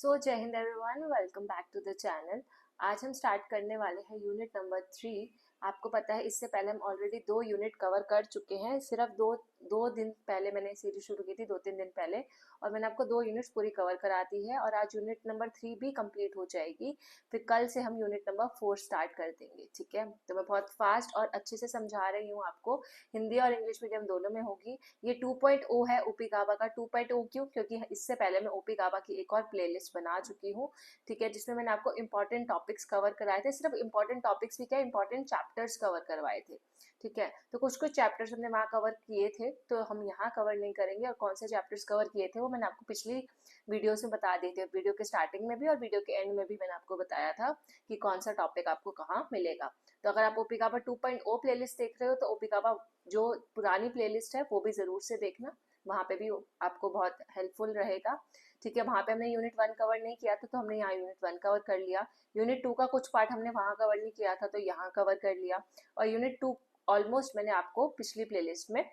सो जय हिंद everyone, welcome back to the channel. आज हम स्टार्ट करने वाले हैं यूनिट नंबर 3। आपको पता है इससे पहले हम ऑलरेडी 2 यूनिट कवर कर चुके हैं। सिर्फ दो दिन पहले मैंने सीरीज शुरू की थी, 2-3 दिन पहले, और मैंने आपको 2 यूनिट्स पूरी कवर करा दी है। और आज यूनिट नंबर 3 भी कंप्लीट हो जाएगी। फिर कल से हम यूनिट नंबर 4 स्टार्ट कर देंगे, ठीक है। तो मैं बहुत फास्ट और अच्छे से समझा रही हूँ आपको। हिंदी और इंग्लिश मीडियम दोनों में होगी। ये 2.0 है ओपी गाबा का। 2.0 क्यों? क्योंकि इससे पहले मैं ओपी गाबा की एक और प्लेलिस्ट बना चुकी हूँ, ठीक है, जिसमें मैंने आपको इंपॉर्टेंट टॉपिक्स कवर कराए थे। सिर्फ इंपॉर्टेंट टॉपिक्स भी क्या, इंपॉर्टेंट चैप्टर्स कवर करवाए थे, ठीक है। तो कुछ कुछ चैप्टर्स हमने वहाँ कवर किए थे, तो हम यहाँ कवर नहीं करेंगे। और कौन से चैप्टर्स कवर किए थे वो मैंने आपको पिछली वीडियोस में बता दिए थे। वीडियो के स्टार्टिंग में भी और वीडियो के एंड में भी मैंने आपको बताया था कि कौन सा टॉपिक आपको कहाँ मिलेगा। तो अगर आप ओपी गाबा 2.0 प्लेलिस्ट देख रहे हो तो ओपी गाबा जो पुरानी प्लेलिस्ट है वो भी जरूर से देखना, वहाँ पे भी आपको बहुत हेल्पफुल रहेगा, ठीक है। वहाँ पे हमने यूनिट 1 कवर नहीं किया था, तो हमने यहाँ यूनिट 1 कवर कर लिया। यूनिट 2 का कुछ पार्ट हमने वहाँ कवर नहीं किया था, तो यहाँ कवर कर लिया। और यूनिट 2 ऑलमोस्ट मैंने आपको पिछली प्लेलिस्ट में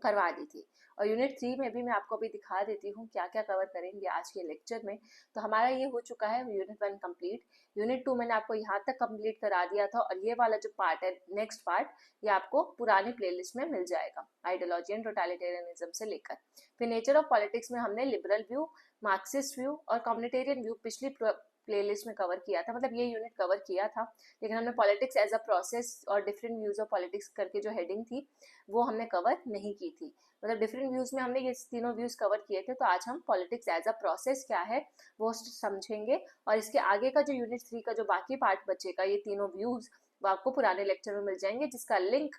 करवा दी थी। और यूनिट 3 में भी मैं आपको अभी दिखा देती हूँ क्या क्या कवर करेंगे आज के लेक्चर में। तो हमारा ये हो चुका है यूनिट 1 कंप्लीट। यूनिट 2 मैंने आपको यहाँ तक कंप्लीट करा दिया था, और ये वाला जो पार्ट है, नेक्स्ट पार्ट, ये आपको पुरानी प्लेलिस्ट में मिल जाएगा, आइडियोलॉजी एंड टोटलिटेरियनिज्म से लेकर। फिर नेचर ऑफ पॉलिटिक्स में हमने लिबरल व्यू, मार्क्सिस्ट व्यू और कम्युनिटेरियन व्यू पिछली प्लेलिस्ट में कवर किया था, मतलब ये यूनिट कवर किया था। लेकिन हमने पॉलिटिक्स एज अ प्रोसेस और डिफरेंट व्यूज ऑफ पॉलिटिक्स करके जो हेडिंग थी वो हमने कवर नहीं की थी। मतलब डिफरेंट व्यूज में हमने ये तीनों व्यूज कवर किए थे। तो आज हम पॉलिटिक्स एज अ प्रोसेस क्या है वो समझेंगे। और इसके आगे का जो यूनिट 3 का जो बाकी पार्ट बचेगा, ये तीनों व्यूज, वो आपको पुराने लेक्चर में मिल जाएंगे, जिसका लिंक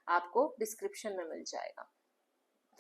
आपको डिस्क्रिप्शन में मिल जाएगा।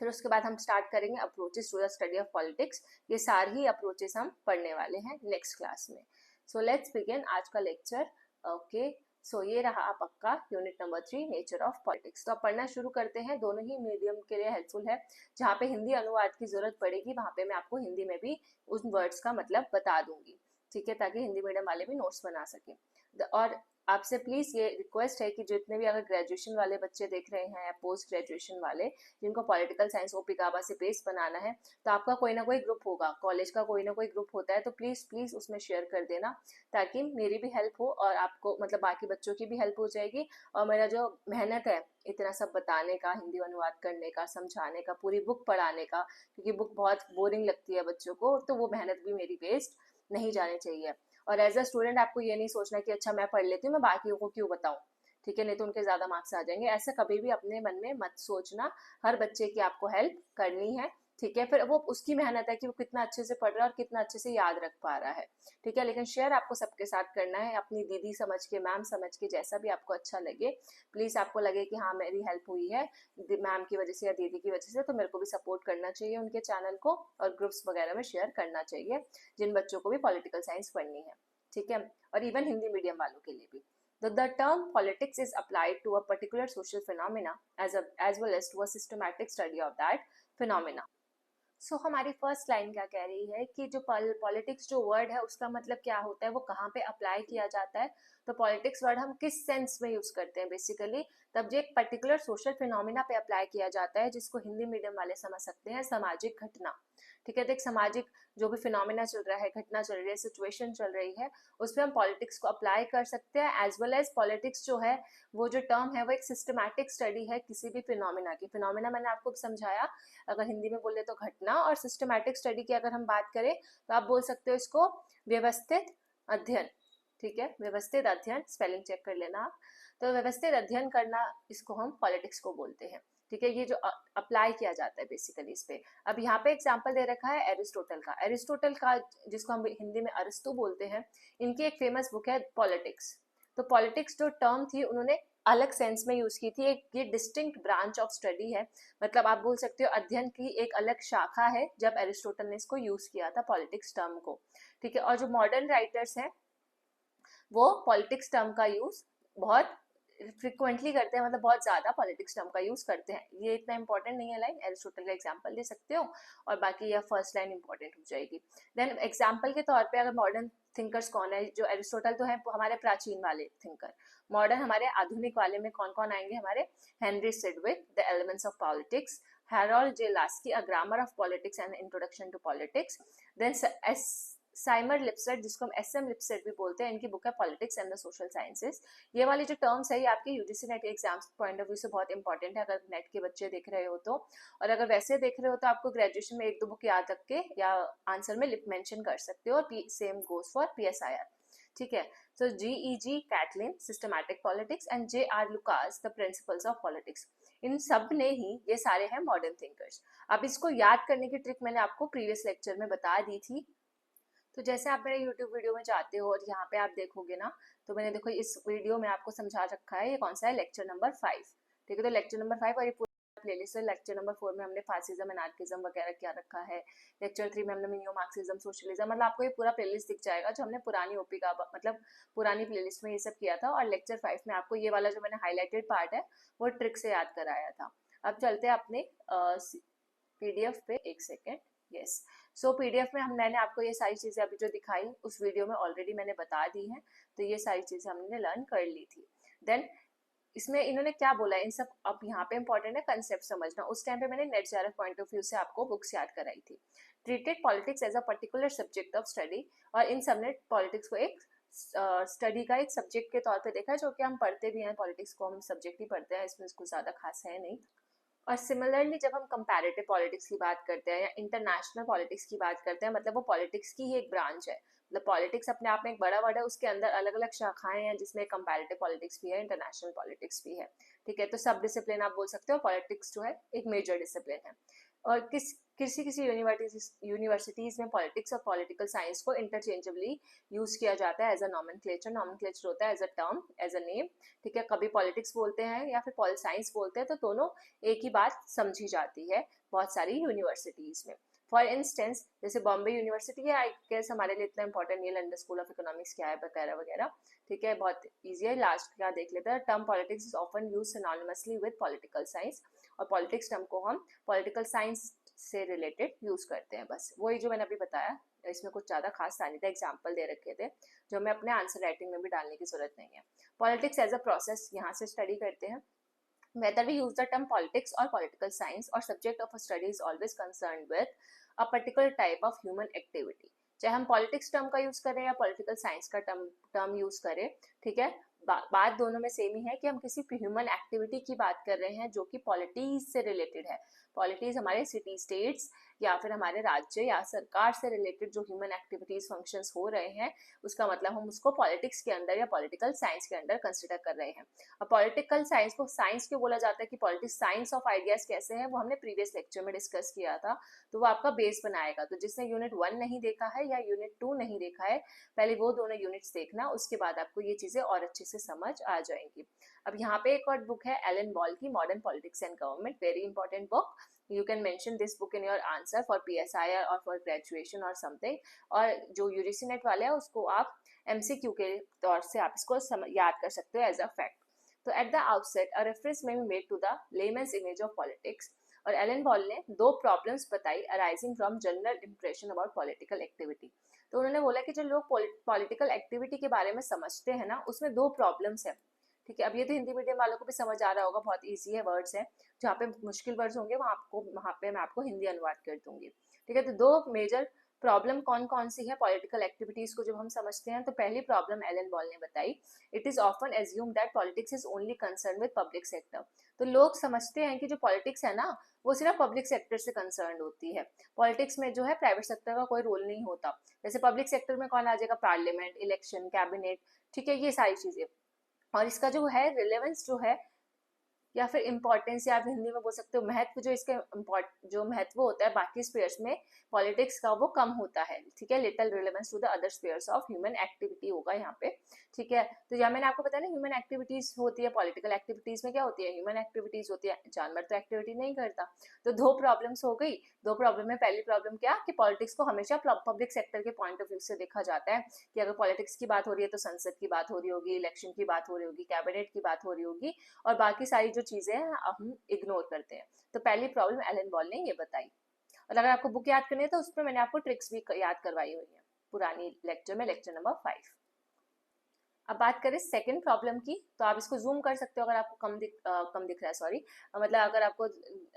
फिर उसके बाद हम स्टार्ट करेंगे approaches to the study of politics. ये सारी ही अप्रोचेस हम पढ़ने वाले हैं नेक्स्ट क्लास में। सो लेट्स बिगिन आज का लेक्चर। ओके, सो ये रहा आपका unit number 3, nature of politics. तो अब पढ़ना शुरू करते हैं। दोनों ही मीडियम के लिए हेल्पफुल है। जहाँ पे हिंदी अनुवाद की जरूरत पड़ेगी वहाँ पे मैं आपको हिंदी में भी उन वर्ड्स का मतलब बता दूंगी, ठीक है, ताकि हिंदी मीडियम वाले भी नोट्स बना सके। और आपसे प्लीज ये रिक्वेस्ट है कि जितने भी अगर ग्रेजुएशन वाले बच्चे देख रहे हैं या पोस्ट ग्रेजुएशन वाले जिनको पॉलिटिकल साइंस ओपी गाबा से बेस बनाना है, तो आपका कोई ना कोई ग्रुप होगा, कॉलेज का कोई ना कोई ग्रुप होता है, तो प्लीज प्लीज उसमें शेयर कर देना, ताकि मेरी भी हेल्प हो और आपको, मतलब बाकी बच्चों की भी हेल्प हो जाएगी। और मेरा जो मेहनत है इतना सब बताने का, हिंदी अनुवाद करने का, समझाने का, पूरी बुक पढ़ाने का, क्योंकि बुक बहुत बोरिंग लगती है बच्चों को, तो वो मेहनत भी मेरी वेस्ट नहीं जानी चाहिए। और एज अ स्टूडेंट आपको ये नहीं सोचना कि अच्छा मैं पढ़ लेती हूँ, मैं बाकियों को क्यों बताऊँ, ठीक है, नहीं तो उनके ज्यादा मार्क्स आ जाएंगे। ऐसा कभी भी अपने मन में मत सोचना। हर बच्चे की आपको हेल्प करनी है, ठीक है। फिर वो उसकी मेहनत है कि वो कितना अच्छे से पढ़ रहा है और कितना अच्छे से याद रख पा रहा है, ठीक है। लेकिन शेयर आपको सबके साथ करना है, अपनी दीदी समझ के, मैम समझ के, जैसा भी आपको अच्छा लगे। प्लीज आपको लगे कि हाँ मेरी हेल्प हुई है मैम की वजह से या दीदी की वजह से, तो मेरे को भी सपोर्ट करना चाहिए उनके चैनल को, और ग्रुप्स वगैरह में शेयर करना चाहिए जिन बच्चों को भी पॉलिटिकल साइंस पढ़नी है, ठीक है। और इवन हिंदी मीडियम वालों के लिए भी। The term politics is applied to a particular social phenomena as well as to a systematic study of that phenomena. सो हमारी फर्स्ट लाइन क्या कह रही है कि जो पॉलिटिक्स जो वर्ड है उसका मतलब क्या होता है, वो कहाँ पे अप्लाई किया जाता है। तो पॉलिटिक्स वर्ड हम किस सेंस में यूज करते हैं बेसिकली, तब जो एक पर्टिकुलर सोशल फिनोमिना पे अप्लाई किया जाता है, जिसको हिंदी मीडियम वाले समझ सकते हैं सामाजिक घटना, ठीक है। तो एक सामाजिक जो भी फिनोमिना चल रहा है, घटना चल रही है, सिचुएशन चल रही है, उस पर हम पॉलिटिक्स को अप्लाई कर सकते हैं। एज वेल एज पॉलिटिक्स जो है, वो जो टर्म है वो एक सिस्टमैटिक स्टडी है किसी भी फिनोमिना की। फिनोमिना मैंने आपको समझाया, अगर हिंदी में बोले तो घटना, और सिस्टमैटिक स्टडी की अगर हम बात करें तो आप बोल सकते हो इसको व्यवस्थित अध्ययन, ठीक है। व्यवस्थित अध्ययन, स्पेलिंग चेक कर लेना आप। तो व्यवस्थित अध्ययन करना, इसको हम पॉलिटिक्स को बोलते हैं, ठीक है। ये जो अप्लाई किया जाता है बेसिकली इस पे। अब यहाँ पे एग्जांपल दे रखा है एरिस्टोटल का। एरिस्टोटल का, जिसको हम हिंदी में अरिस्टो बोलते हैं, इनकी एक फेमस बुक है पॉलिटिक्स। तो पॉलिटिक्स जो टर्म थी उन्होंने अलग सेंस में यूज की थी। एक ये डिस्टिंक्ट ब्रांच ऑफ स्टडी है, मतलब आप बोल सकते हो अध्ययन की एक अलग शाखा है, जब एरिस्टोटल ने इसको यूज किया था पॉलिटिक्स टर्म को, ठीक है। और जो मॉडर्न राइटर्स हैं वो पॉलिटिक्स टर्म का यूज बहुत फ्रिक्वेंटली करते हैं, मतलब बहुत ज्यादा पॉलिटिक्स टर्म का यूज करते हैं। ये इतना इंपॉर्टेंट नहीं है लाइन, एरिस्टोटल का एग्जांपल दे सकते हो, और बाकी यह फर्स्ट लाइन इंपॉर्टेंट हो जाएगी। देन एग्जांपल के तौर पे अगर मॉडर्न थिंकर्स कौन है, जो एरिस्टोटल तो है हमारे प्राचीन वाले थिंकर, मॉडर्न हमारे आधुनिक वाले में कौन कौन आएंगे हमारे, Henry Sidgwick, the elements of politics, Harold J Laski, a grammar of politics and introduction to politics, then Seymour Lipset, जिसको हम SM लिपसेट भी बोलते हैं, इनकी बुक है politics and the social sciences. ये वाली जो टर्म्स है ये आपके UGC net exams point of view से बहुत इंपॉर्टेंट है, अगर नेट के बच्चे देख रहे हो तो। और अगर वैसे देख रहे हो तो आपको ग्रेजुएशन में 1-2 बुक याद रख के या आंसर में लिप मेंशन कर सकते हो। और सेम गोज फॉर PSIR, ठीक है। So GEG Catlin systematic politics and JR Lucas the principles of politics, इन सब ने ही ये सारे हैं मॉडर्न थिंकर्स। अब इसको याद करने की ट्रिक मैंने आपको प्रीवियस लेक्चर में बता दी थी। तो जैसे आप मेरे YouTube वीडियो में जाते हो और यहाँ पे आप देखोगे ना, तो मैंने देखो इस वीडियो में आपको समझा रखा है, ये कौन सा है, लेक्चर नंबर 5, ठीक है। तो लेक्चर नंबर 5 और ये पूरा प्लेलिस्ट है। लेक्चर नंबर 4 में हमने फासिज्म, एनार्किज्म वगैरह क्या रखा है। लेक्चर 3 में हमने नियो मार्क्सिज्म, सोशलिज्म, मतलब आपको ये पूरा प्लेलिस्ट दिख जाएगा जो हमने पुरानी ओपी का मतलब पुरानी प्लेलिस्ट में ये सब किया था। और लेक्चर 5 में आपको ये वाला जो मैंने हाईलाइटेड पार्ट है वो ट्रिक से याद कराया था। अब चलते हैं अपने PDF पे, एक सेकेंड, यस। सो PDF में मैंने आपको ये सारी चीजें अभी जो दिखाई उस वीडियो में ऑलरेडी मैंने बता दी हैं, तो ये सारी चीजें हमने लर्न कर ली थी। देन इसमें इन्होंने क्या बोला, इन सब अब यहाँ पे इंपॉर्टेंट है कंसेप्ट समझना। उस टाइम पे मैंने NET JRF point of view से आपको बुक्स याद कराई थी। Treated politics as a particular subject of study, और इन सबने पॉलिटिक्स को एक स्टडी का एक सब्जेक्ट के तौर पे देखा है, जो कि हम पढ़ते भी हैं, पॉलिटिक्स को हम सब्जेक्ट ही पढ़ते हैं, इसमें कुछ ज्यादा खास है नहीं। और सिमिलरली जब हम कंपैरेटिव पॉलिटिक्स की बात करते हैं या इंटरनेशनल पॉलिटिक्स की बात करते हैं, मतलब वो पॉलिटिक्स की ही एक ब्रांच है। मतलब पॉलिटिक्स अपने आप में एक बड़ा वर्ड है, उसके अंदर अलग अलग शाखाएं हैं, जिसमें कंपैरेटिव पॉलिटिक्स भी है, इंटरनेशनल पॉलिटिक्स भी है, ठीक है। तो सब डिसिप्लिन आप बोल सकते हो, पॉलिटिक्स जो है एक मेजर डिसिप्लिन है। और किसी किसी यूनिवर्सिटीज में पॉलिटिक्स और पॉलिटिकल साइंस को इंटरचेंजेबली यूज किया जाता है एज अ नॉमेनक्लेचर। नॉमेनक्लेचर होता है as a term, as a name, ठीक है। कभी पॉलिटिक्स बोलते हैं या फिर पॉल साइंस बोलते हैं, तो दोनों एक ही बात समझी जाती है बहुत सारी यूनिवर्सिटीज में। फॉर इंस्टेंस जैसे बॉम्बे यूनिवर्सिटी है, आई गेस हमारे लिए इतना इंपॉर्टेंट नहीं है, लंडन स्कूल ऑफ इकोनॉमिक्स क्या है वगैरह वगैरह, ठीक है, बहुत ईजी है। लास्ट का देख लेते हैं। Term politics is often use synonymously with political science, और पॉलिटिक्स टर्म को हम पॉलिटिकल साइंस से रिलेटेड यूज करते हैं। बस वही जो मैंने अभी बताया, इसमें कुछ ज्यादा खास था नहीं था, एग्जाम्पल दे रखे थे जो हमें अपने आंसर राइटिंग में भी डालने की जरूरत नहीं है। पॉलिटिक्स एज अ प्रोसेस यहाँ से स्टडी करते हैं। Whether we use the term politics or political science, or subject of a study is always concerned with a particular type of human activity. चाहे हम पॉलिटिक्स टर्म का use करें या political science का टर्म यूज करें, ठीक है, बात दोनों में सेम ही है कि हम किसी ह्यूमन एक्टिविटी की बात कर रहे हैं जो कि पॉलिटीज से रिलेटेड है। पॉलिटीज हमारे सिटी स्टेट्स या फिर हमारे राज्य या सरकार से रिलेटेड जो ह्यूमन एक्टिविटीज फंक्शंस हो रहे हैं, उसका मतलब हम उसको पॉलिटिक्स के अंदर या पॉलिटिकल साइंस के अंदर कंसिडर कर रहे हैं। और पॉलिटिकल साइंस को साइंस क्यों बोला जाता है, कि पॉलिटिक्स साइंस ऑफ आइडियाज कैसे है, वो हमने प्रीवियस लेक्चर में डिस्कस किया था, तो वो आपका बेस बनाएगा। तो जिसने यूनिट 1 नहीं देखा है या यूनिट 2 नहीं देखा है, पहले वो दोनों यूनिट्स देखना, उसके बाद आपको ये चीजें और अच्छे से समझ आ जाएंगी। अब यहाँ पे एक और बुक है एलन बॉल की, modern politics and government, very important book. You can mention this book in your answer for PSIR or for graduation or something। और जो यूजीसी नेट वाले हैं उसको आप MCQ के तौर से आप इसको याद कर सकते हो एज अ फैक्ट। तो at the outset a reference में be made to the layman's image of politics. और एलन बॉल ने 2 प्रॉब्लम्स बताई arising from general impression about political activity. तो उन्होंने बोला कि जो लोग पॉलिटिकल एक्टिविटी के बारे में समझते हैं ना, उसमें 2 प्रॉब्लम्स है, ठीक है। अब ये तो हिंदी मीडियम वालों को भी समझ आ रहा होगा, बहुत ईजी है, वर्ड्स है। जहाँ पे मुश्किल वर्ड्स होंगे वहाँ पे मैं आपको हिंदी अनुवाद कर दूंगी, ठीक है। तो 2 मेजर प्रॉब्लम कौन कौन सी है पॉलिटिकल एक्टिविटीज को जब हम समझते हैं, तो पहली प्रॉब्लम एलन बॉल ने बताई, it is often assume that politics is only concern with public sector. तो लोग समझते हैं कि जो पॉलिटिक्स है ना, वो सिर्फ पब्लिक सेक्टर से कंसर्न होती है। पॉलिटिक्स में जो है प्राइवेट सेक्टर का कोई रोल नहीं होता। जैसे पब्लिक सेक्टर में कौन आ जाएगा, पार्लियामेंट, इलेक्शन, कैबिनेट, ठीक है, ये सारी चीजें। और इसका जो है रिलेवेंस जो है या फिर इंपॉर्टेंस, या आप हिंदी में बोल सकते हो महत्व, जो इसके जो महत्व होता है बाकी स्पेयर्स में पॉलिटिक्स का, वो कम होता है, ठीक है। Little relevance to the other spheres of human activity होगा यहाँ पे, ठीक है। तो यहाँ मैंने आपको बताया ना, ह्यूमन एक्टिविटीज होती है, पॉलिटिकल एक्टिविटीज में क्या होती है, ह्यूमन एक्टिविटीज होती है, जानवर तो एक्टिविटी नहीं करता। तो 2 प्रॉब्लम्स हो गई। 2 प्रॉब्लम में पहली प्रॉब्लम क्या, कि पॉलिटिक्स को हमेशा पब्लिक सेक्टर के पॉइंट ऑफ व्यू से देखा जाता है, कि अगर पॉलिटिक्स की बात हो रही है तो संसद की बात हो रही होगी, इलेक्शन की बात हो रही होगी, कैबिनेट की बात हो रही होगी, और बाकी सारी जो चीजें हैं हम इग्नोर करते हैं। तो पहली प्रॉब्लम एलन बॉल ने ये बताई। और अगर आपको बुक याद करनी है तो उस पर मैंने आपको ट्रिक्स भी याद करवाई हुई है पुरानी लेक्चर में, लेक्चर नंबर 5। अब बात करें सेकंड प्रॉब्लम की, तो आप इसको जूम कर सकते हो अगर आपको कम दिख रहा है, सॉरी, मतलब अगर आपको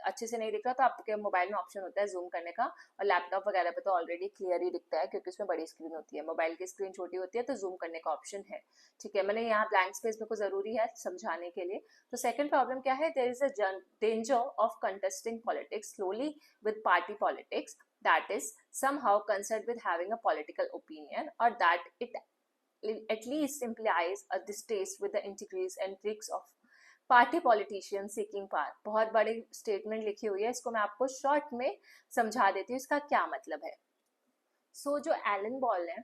अच्छे से नहीं दिख रहा तो आपके मोबाइल में ऑप्शन होता है जूम करने का, और लैपटॉप वगैरह पे तो ऑलरेडी क्लियर ही दिखता है क्योंकि उसमें बड़ी स्क्रीन होती है, मोबाइल की स्क्रीन छोटी होती है तो जूम करने का ऑप्शन है। ठीक है, मैंने यहाँ ब्लैंक स्पेस मेरे को जरूरी है समझाने के लिए। तो सेकंड प्रॉब्लम क्या है, there is a danger of contesting politics slowly with party politics, that is somehow concerned with having a political opinion, or that it at least implies a distaste with the intricacies and tricks of party politician seeking power. बहुत बड़ी statement लिखी हुई है, इसको मैं आपको short में समझा देती हूँ इसका क्या मतलब है। जो एलन बॉल है,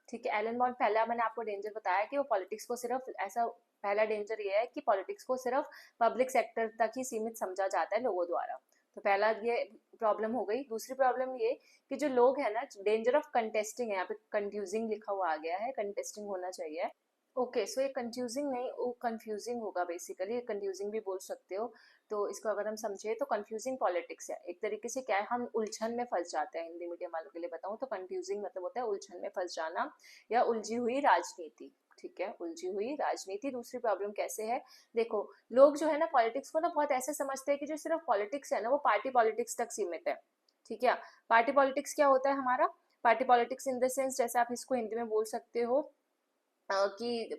ठीक है, एलन बॉल, पहला मैंने आपको डेंजर बताया कि वो पॉलिटिक्स को सिर्फ ऐसा, पहला डेंजर ये है कि पॉलिटिक्स को सिर्फ पब्लिक सेक्टर तक ही सीमित समझा जाता है लोगों द्वारा। तो पहला ये प्रॉब्लम हो गई। दूसरी प्रॉब्लम ये कि जो लोग हैं ना, डेंजर ऑफ कंटेस्टिंग है, यहाँ पे कंफ्यूजिंग लिखा हुआ आ गया है, कंटेस्टिंग होना चाहिए। ओके, सो ये कंफ्यूजिंग नहीं, वो कंफ्यूजिंग होगा बेसिकली, कंफ्यूजिंग भी बोल सकते हो। तो इसको अगर हम समझे तो कंफ्यूजिंग पॉलिटिक्स है एक तरीके से, क्या है, हम उलझन में फंस जाते हैं। हिंदी मीडियम वालों के लिए बताऊं तो कंफ्यूजिंग मतलब होता है उलझन में फंस जाना या उलझी हुई राजनीति। ठीक है, उलझी हुई राजनीति। दूसरी प्रॉब्लम कैसे है, देखो, लोग जो है ना पॉलिटिक्स को ना बहुत ऐसे समझते हैं कि जो सिर्फ पॉलिटिक्स है ना वो पार्टी पॉलिटिक्स तक सीमित है। ठीक है, पार्टी पॉलिटिक्स क्या होता है हमारा, party politics in the sense, जैसे आप इसको हिंदी में बोल सकते हो कि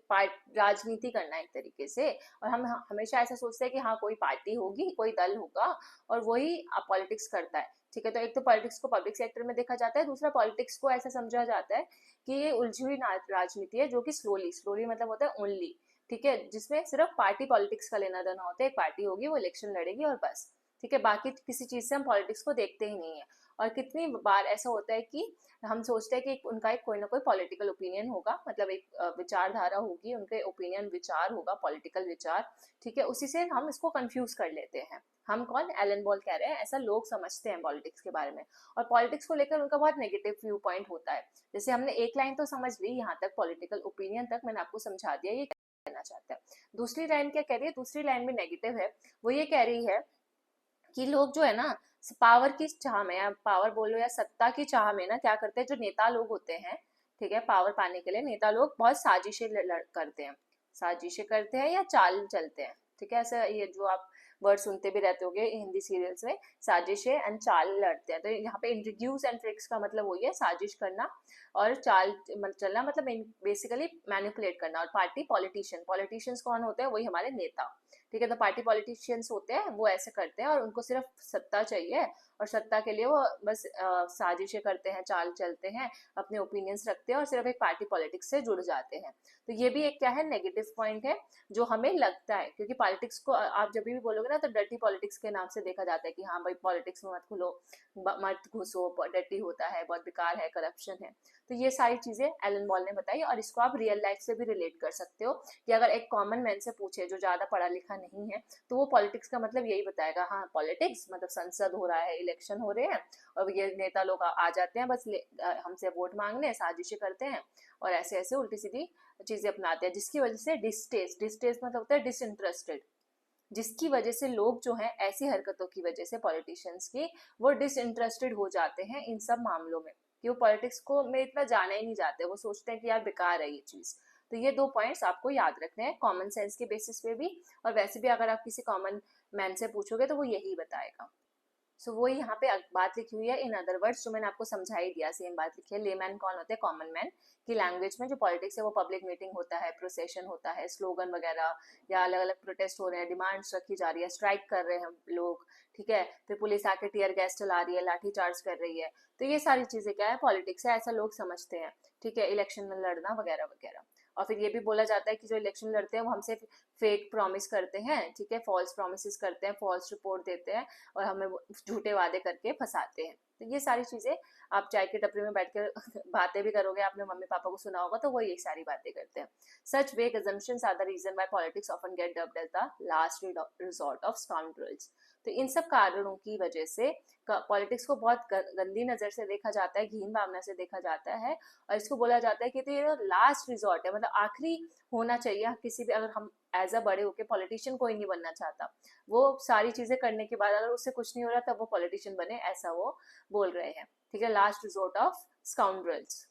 राजनीति करना एक तरीके से। और हम हमेशा ऐसा सोचते हैं कि हाँ कोई पार्टी होगी, कोई दल होगा और वही पॉलिटिक्स करता है। ठीक है, तो एक तो पॉलिटिक्स को पब्लिक सेक्टर में देखा जाता है, दूसरा पॉलिटिक्स को ऐसा समझा जाता है कि ये उलझी हुई राजनीति है जो कि स्लोली, स्लोली मतलब होता है ओनली, ठीक है, जिसमें सिर्फ पार्टी पॉलिटिक्स का लेना देना होता है। एक पार्टी होगी, वो इलेक्शन लड़ेगी और बस। ठीक है, बाकी किसी चीज से हम पॉलिटिक्स को देखते ही नहीं है। और कितनी बार ऐसा होता है कि हम सोचते हैं कि उनका एक कोई ना कोई पॉलिटिकल ओपिनियन होगा, मतलब एक विचारधारा होगी, उनके ओपिनियन विचार होगा, पॉलिटिकल विचार। ठीक है, उसी से हम इसको कंफ्यूज कर लेते हैं। हम कौन, एलन बॉल कह रहे हैं ऐसा लोग समझते हैं पॉलिटिक्स के बारे में। और पॉलिटिक्स को लेकर उनका बहुत नेगेटिव व्यू पॉइंट होता है। जैसे हमने एक लाइन तो समझ ली, यहाँ तक पॉलिटिकल ओपिनियन तक मैंने आपको समझा दिया ये कहना चाहता है। दूसरी लाइन क्या कह रही है, दूसरी लाइन में नेगेटिव है, वो ये कह रही है कि लोग जो है ना पावर की चाह में, या पावर बोलो या सत्ता की चाह में ना, क्या करते हैं, जो नेता लोग होते हैं, ठीक है, पावर पाने के लिए नेता लोग बहुत साजिशें करते हैं, साजिशें करते हैं या चाल चलते हैं। ठीक है, ऐसा ये जो आप वर्ड सुनते भी रहते होगे हिंदी सीरियल्स में, साजिशें एंड चाल लड़ते हैं। तो यहाँ पे इंट्रोड्यूस एंड ट्रिक्स का मतलब वही है, साजिश करना और चाल चलना, मतलब बेसिकली मैनिपुलेट करना। और पार्टी पॉलिटिशियन, पॉलिटिशियंस कौन होते हैं, वही हमारे नेता। ठीक है, तो पार्टी पॉलिटिशियंस होते हैं, वो ऐसे करते हैं और उनको सिर्फ सत्ता चाहिए, और सत्ता के लिए वो बस साजिशें करते हैं, चाल चलते हैं, अपने ओपिनियंस रखते हैं और सिर्फ एक पार्टी पॉलिटिक्स से जुड़ जाते हैं। तो ये भी एक क्या है, नेगेटिव पॉइंट है जो हमें लगता है, क्योंकि पॉलिटिक्स को आप जब भी बोलोगे ना तो डर्टी पॉलिटिक्स के नाम से देखा जाता है कि हाँ भाई पॉलिटिक्स में मत खुलो, मत घुसो, डर्टी होता है, बहुत बेकार है, करप्शन है। तो ये सारी चीजें एलन बॉल ने बताई, और इसको आप रियल लाइफ से भी रिलेट कर सकते हो कि अगर एक कॉमन मैन से पूछे जो ज्यादा पढ़ा लिखा नहीं है, तो वो पॉलिटिक्स का मतलब यही बताएगा, हाँ पॉलिटिक्स मतलब संसद हो रहा है, इलेक्शन हो रहे हैं और ये नेता लोग आ जाते हैं बस हमसे वोट मांगने, साजिशें करते हैं और ऐसे ऐसे उल्टी सीधी चीजें अपनाते हैं, जिसकी वजह से डिस्टेस्ट, डिस्टेस्ट मतलब होता है डिसइंटरेस्टेड, जिसकी वजह से लोग जो हैं ऐसी हरकतों की वजह से पॉलिटिशियंस की, वो डिसइंटरेस्टेड हो जाते हैं इन सब मामलों में, कि वो पॉलिटिक्स को में इतना जाना ही नहीं चाहते, वो सोचते हैं कि यार बेकार है ये चीज। तो ये दो पॉइंट्स आपको याद रखने हैं कॉमन सेंस के बेसिस पे भी, और वैसे भी अगर आप किसी कॉमन मैन से पूछोगे तो वो यही बताएगा। वो यहाँ पे बात लिखी हुई है इन अदर वर्ड्स, जो मैंने आपको समझा ही दिया, सेम बात लिखी है। लेमैन कौन होते हैं, कॉमन मैन की लैंग्वेज में। जो पॉलिटिक्स है वो पब्लिक मीटिंग होता है, प्रोसेशन होता है, स्लोगन वगैरह, या अलग अलग प्रोटेस्ट हो रहे हैं, डिमांड्स रखी जा रही है, स्ट्राइक कर रहे हैं लोग, ठीक है, फिर पुलिस आके टीयर गैस चला रही है, लाठी चार्ज कर रही है। तो ये सारी चीजें क्या है, पॉलिटिक्स है, ऐसा लोग समझते हैं। ठीक है, इलेक्शन में लड़ना वगैरह वगैरह। और फिर ये भी बोला जाता है कि जो इलेक्शन लड़ते हैं वो हमसे फेक प्रॉमिस करते हैं, ठीक है, फॉल्स प्रॉमिसेस करते हैं, फॉल्स रिपोर्ट देते हैं और हमें झूठे वादे करके फंसाते हैं। तो ये सारी चीजें आप चाय की टपरी में बैठकर बातें भी करोगे, आपने मम्मी पापा को सुना होगा, तो वो ये सारी बातें करते हैं। Such vague assumptions are the reason why politics often get dubbed as the last resort of scoundrels. तो इन सब कारणों की वजह से पॉलिटिक्स को बहुत गंदी नजर से देखा जाता है, घीन भावना से देखा जाता है, और इसको बोला जाता है कि तो ये लास्ट रिजॉर्ट है, मतलब आखिरी होना चाहिए किसी भी, अगर हम एज अ बड़े होके, पॉलिटिशियन कोई नहीं बनना चाहता, वो सारी चीजें करने के बाद अगर उससे कुछ नहीं हो रहा तब वो पॉलिटिशियन बने, ऐसा वो बोल रहे हैं। ठीक है, लास्ट रिजोर्ट ऑफ स्काउंड्रल्स।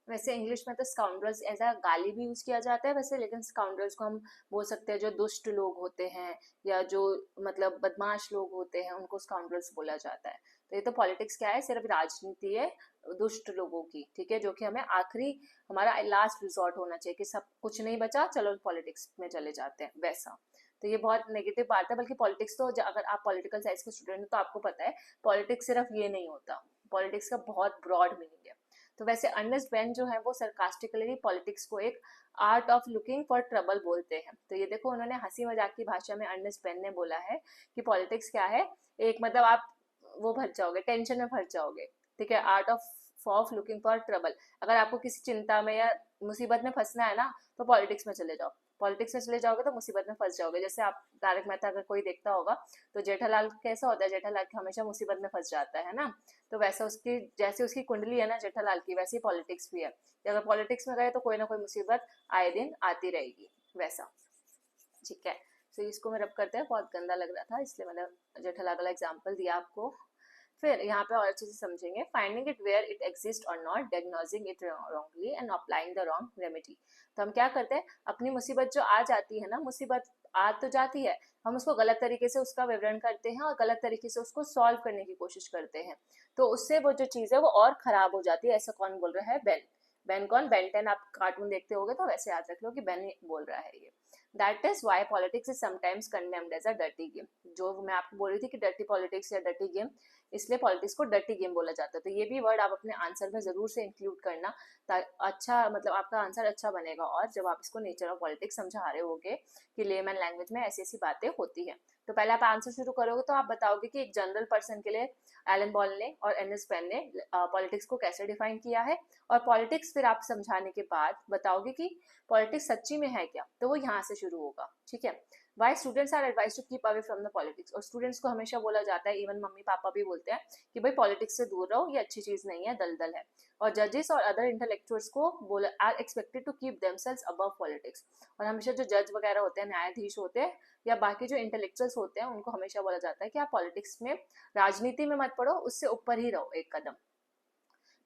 वैसे इंग्लिश में तो स्काउंड्रल्स एज अ गाली भी यूज किया जाता है वैसे, लेकिन स्काउंड्रल्स को हम बोल सकते हैं जो दुष्ट लोग होते हैं या जो मतलब बदमाश लोग होते हैं उनको स्काउंड्रल्स बोला जाता है। तो ये तो पॉलिटिक्स क्या है, सिर्फ राजनीति है दुष्ट लोगों की, ठीक है, जो कि हमें आखिरी हमारा लास्ट रिजॉर्ट होना चाहिए कि सब कुछ नहीं बचा चलो पॉलिटिक्स में चले जाते हैं वैसा। तो ये बहुत नेगेटिव बात है, बल्कि पॉलिटिक्स तो अगर आप पॉलिटिकल साइंस के स्टूडेंट हो तो आपको पता है पॉलिटिक्स सिर्फ ये नहीं होता, पॉलिटिक्स का बहुत ब्रॉड मीनिंग है। तो वैसे अर्नेस्ट बेन जो है वो सरकास्टिकली पॉलिटिक्स को एक art of looking for trouble बोलते हैं। तो ये देखो उन्होंने हंसी मजाक की भाषा में अर्नेस्ट बेन ने बोला है कि पॉलिटिक्स क्या है, एक मतलब आप वो भर जाओगे, टेंशन में भर जाओगे, ठीक है, art of looking for trouble. अगर आपको किसी चिंता में या मुसीबत में फंसना है ना तो पॉलिटिक्स में चले जाओ, पॉलिटिक्स में चले जाओगे तो मुसीबत में फंस जाओगे। जैसे आप तारक मेहता अगर कोई देखता होगा तो जेठालाल कैसा होता है, जेठालाल हमेशा मुसीबत में फंस जाता है ना, तो वैसा उसकी जैसे उसकी कुंडली है ना जेठालाल की, वैसे ही पॉलिटिक्स भी है कि अगर पॉलिटिक्स में गए तो कोई ना कोई मुसीबत आए दिन आती रहेगी वैसा, ठीक है। तो इसको मैं रब करते हैं, बहुत गंदा लग रहा था इसलिए मैंने जेठालाल वाला एग्जाम्पल दिया आपको। फिर यहाँ पे और अच्छे से समझेंगे, finding it where it exist और not, diagnosing it wrongly and applying the wrong remedy. तो हम क्या करते हैं, अपनी मुसीबत जो आ जाती है ना, मुसीबत आ तो जाती है, हम उसको गलत तरीके से उसका विवरण करते हैं और गलत तरीके से उसको सॉल्व करने की कोशिश करते हैं, तो उससे वो जो चीज़ है वो और खराब हो जाती है। ऐसा कौन बोल रहा है, बेन। बेन कौन, बेन 10 आप कार्टून देखते होगे तो वैसे याद रख लो कि बेन बोल रहा है ये। That is why politics is sometimes condemned as a dirty game. जो मैं आपको बोल रही थी कि डर्टी पॉलिटिक्स या डर्टी गेम, इसलिए पॉलिटिक्स को डर्टी गेम बोला जाता है। तो ये भी वर्ड आप अपने आंसर में जरूर से इंक्लूड करना, अच्छा मतलब आपका आंसर अच्छा बनेगा। और जब आप इसको नेचर ऑफ पॉलिटिक्स समझा रहे होगे कि लेमन लैंग्वेज में ऐसी ऐसी बातें होती है, तो पहले आप आंसर शुरू करोगे तो आप बताओगे कि एक जनरल पर्सन के लिए एलन बॉल ने और एनएस पेन ने पॉलिटिक्स को कैसे डिफाइन किया है, और पॉलिटिक्स फिर आप समझाने के बाद बताओगे कि पॉलिटिक्स सच्ची में है क्या, तो वो यहाँ से शुरू होगा, ठीक है। Why students are advise to keep away from the politics, और स्टूडेंट्स को हमेशा बोला जाता है, इवन मम्मी पापा भी बोलते हैं कि भाई पॉलिटिक्स से दूर रहो, ये अच्छी चीज नहीं है, दलदल है। और जजेस और अदर इंटेलेक्चुअल्स को बोला are expected to keep themselves above politics, और हमेशा जो जज वगैरह होते हैं, न्यायाधीश होते हैं या बाकी जो इंटेलेक्चुअल्स होते हैं, उनको हमेशा बोला जाता है कि आप पॉलिटिक्स में, राजनीति में मत पढ़ो, उससे ऊपर ही रहो एक कदम।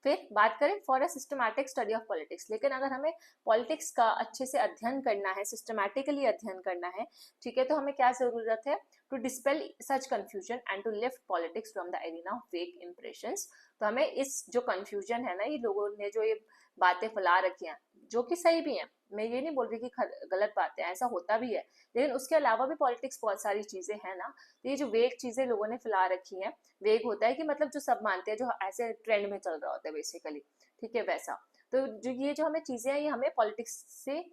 फिर बात करें for a systematic study of politics, लेकिन अगर हमें पॉलिटिक्स का अच्छे से अध्ययन करना है, सिस्टमैटिकली अध्ययन करना है, ठीक है, तो हमें क्या जरूरत है, to dispel such confusion and to lift politics from the arena of vague impressions. तो हमें इस जो कंफ्यूजन है ना, ये लोगों ने जो ये बातें फैला रखी हैं, जो कि सही भी हैं, मैं ये नहीं बोल रही कि गलत बातें, ऐसा होता भी है, लेकिन उसके अलावा भी पॉलिटिक्स बहुत सारी चीजें हैं ना, तो ये जो वेग चीजें लोगों ने फैला रखी हैं, वेग होता है कि मतलब जो सब मानते हैं, जो ऐसे ट्रेंड में चल रहा होता है बेसिकली, ठीक है वैसा। तो जो ये जो हमें चीजें हैं, ये हमें पॉलिटिक्स से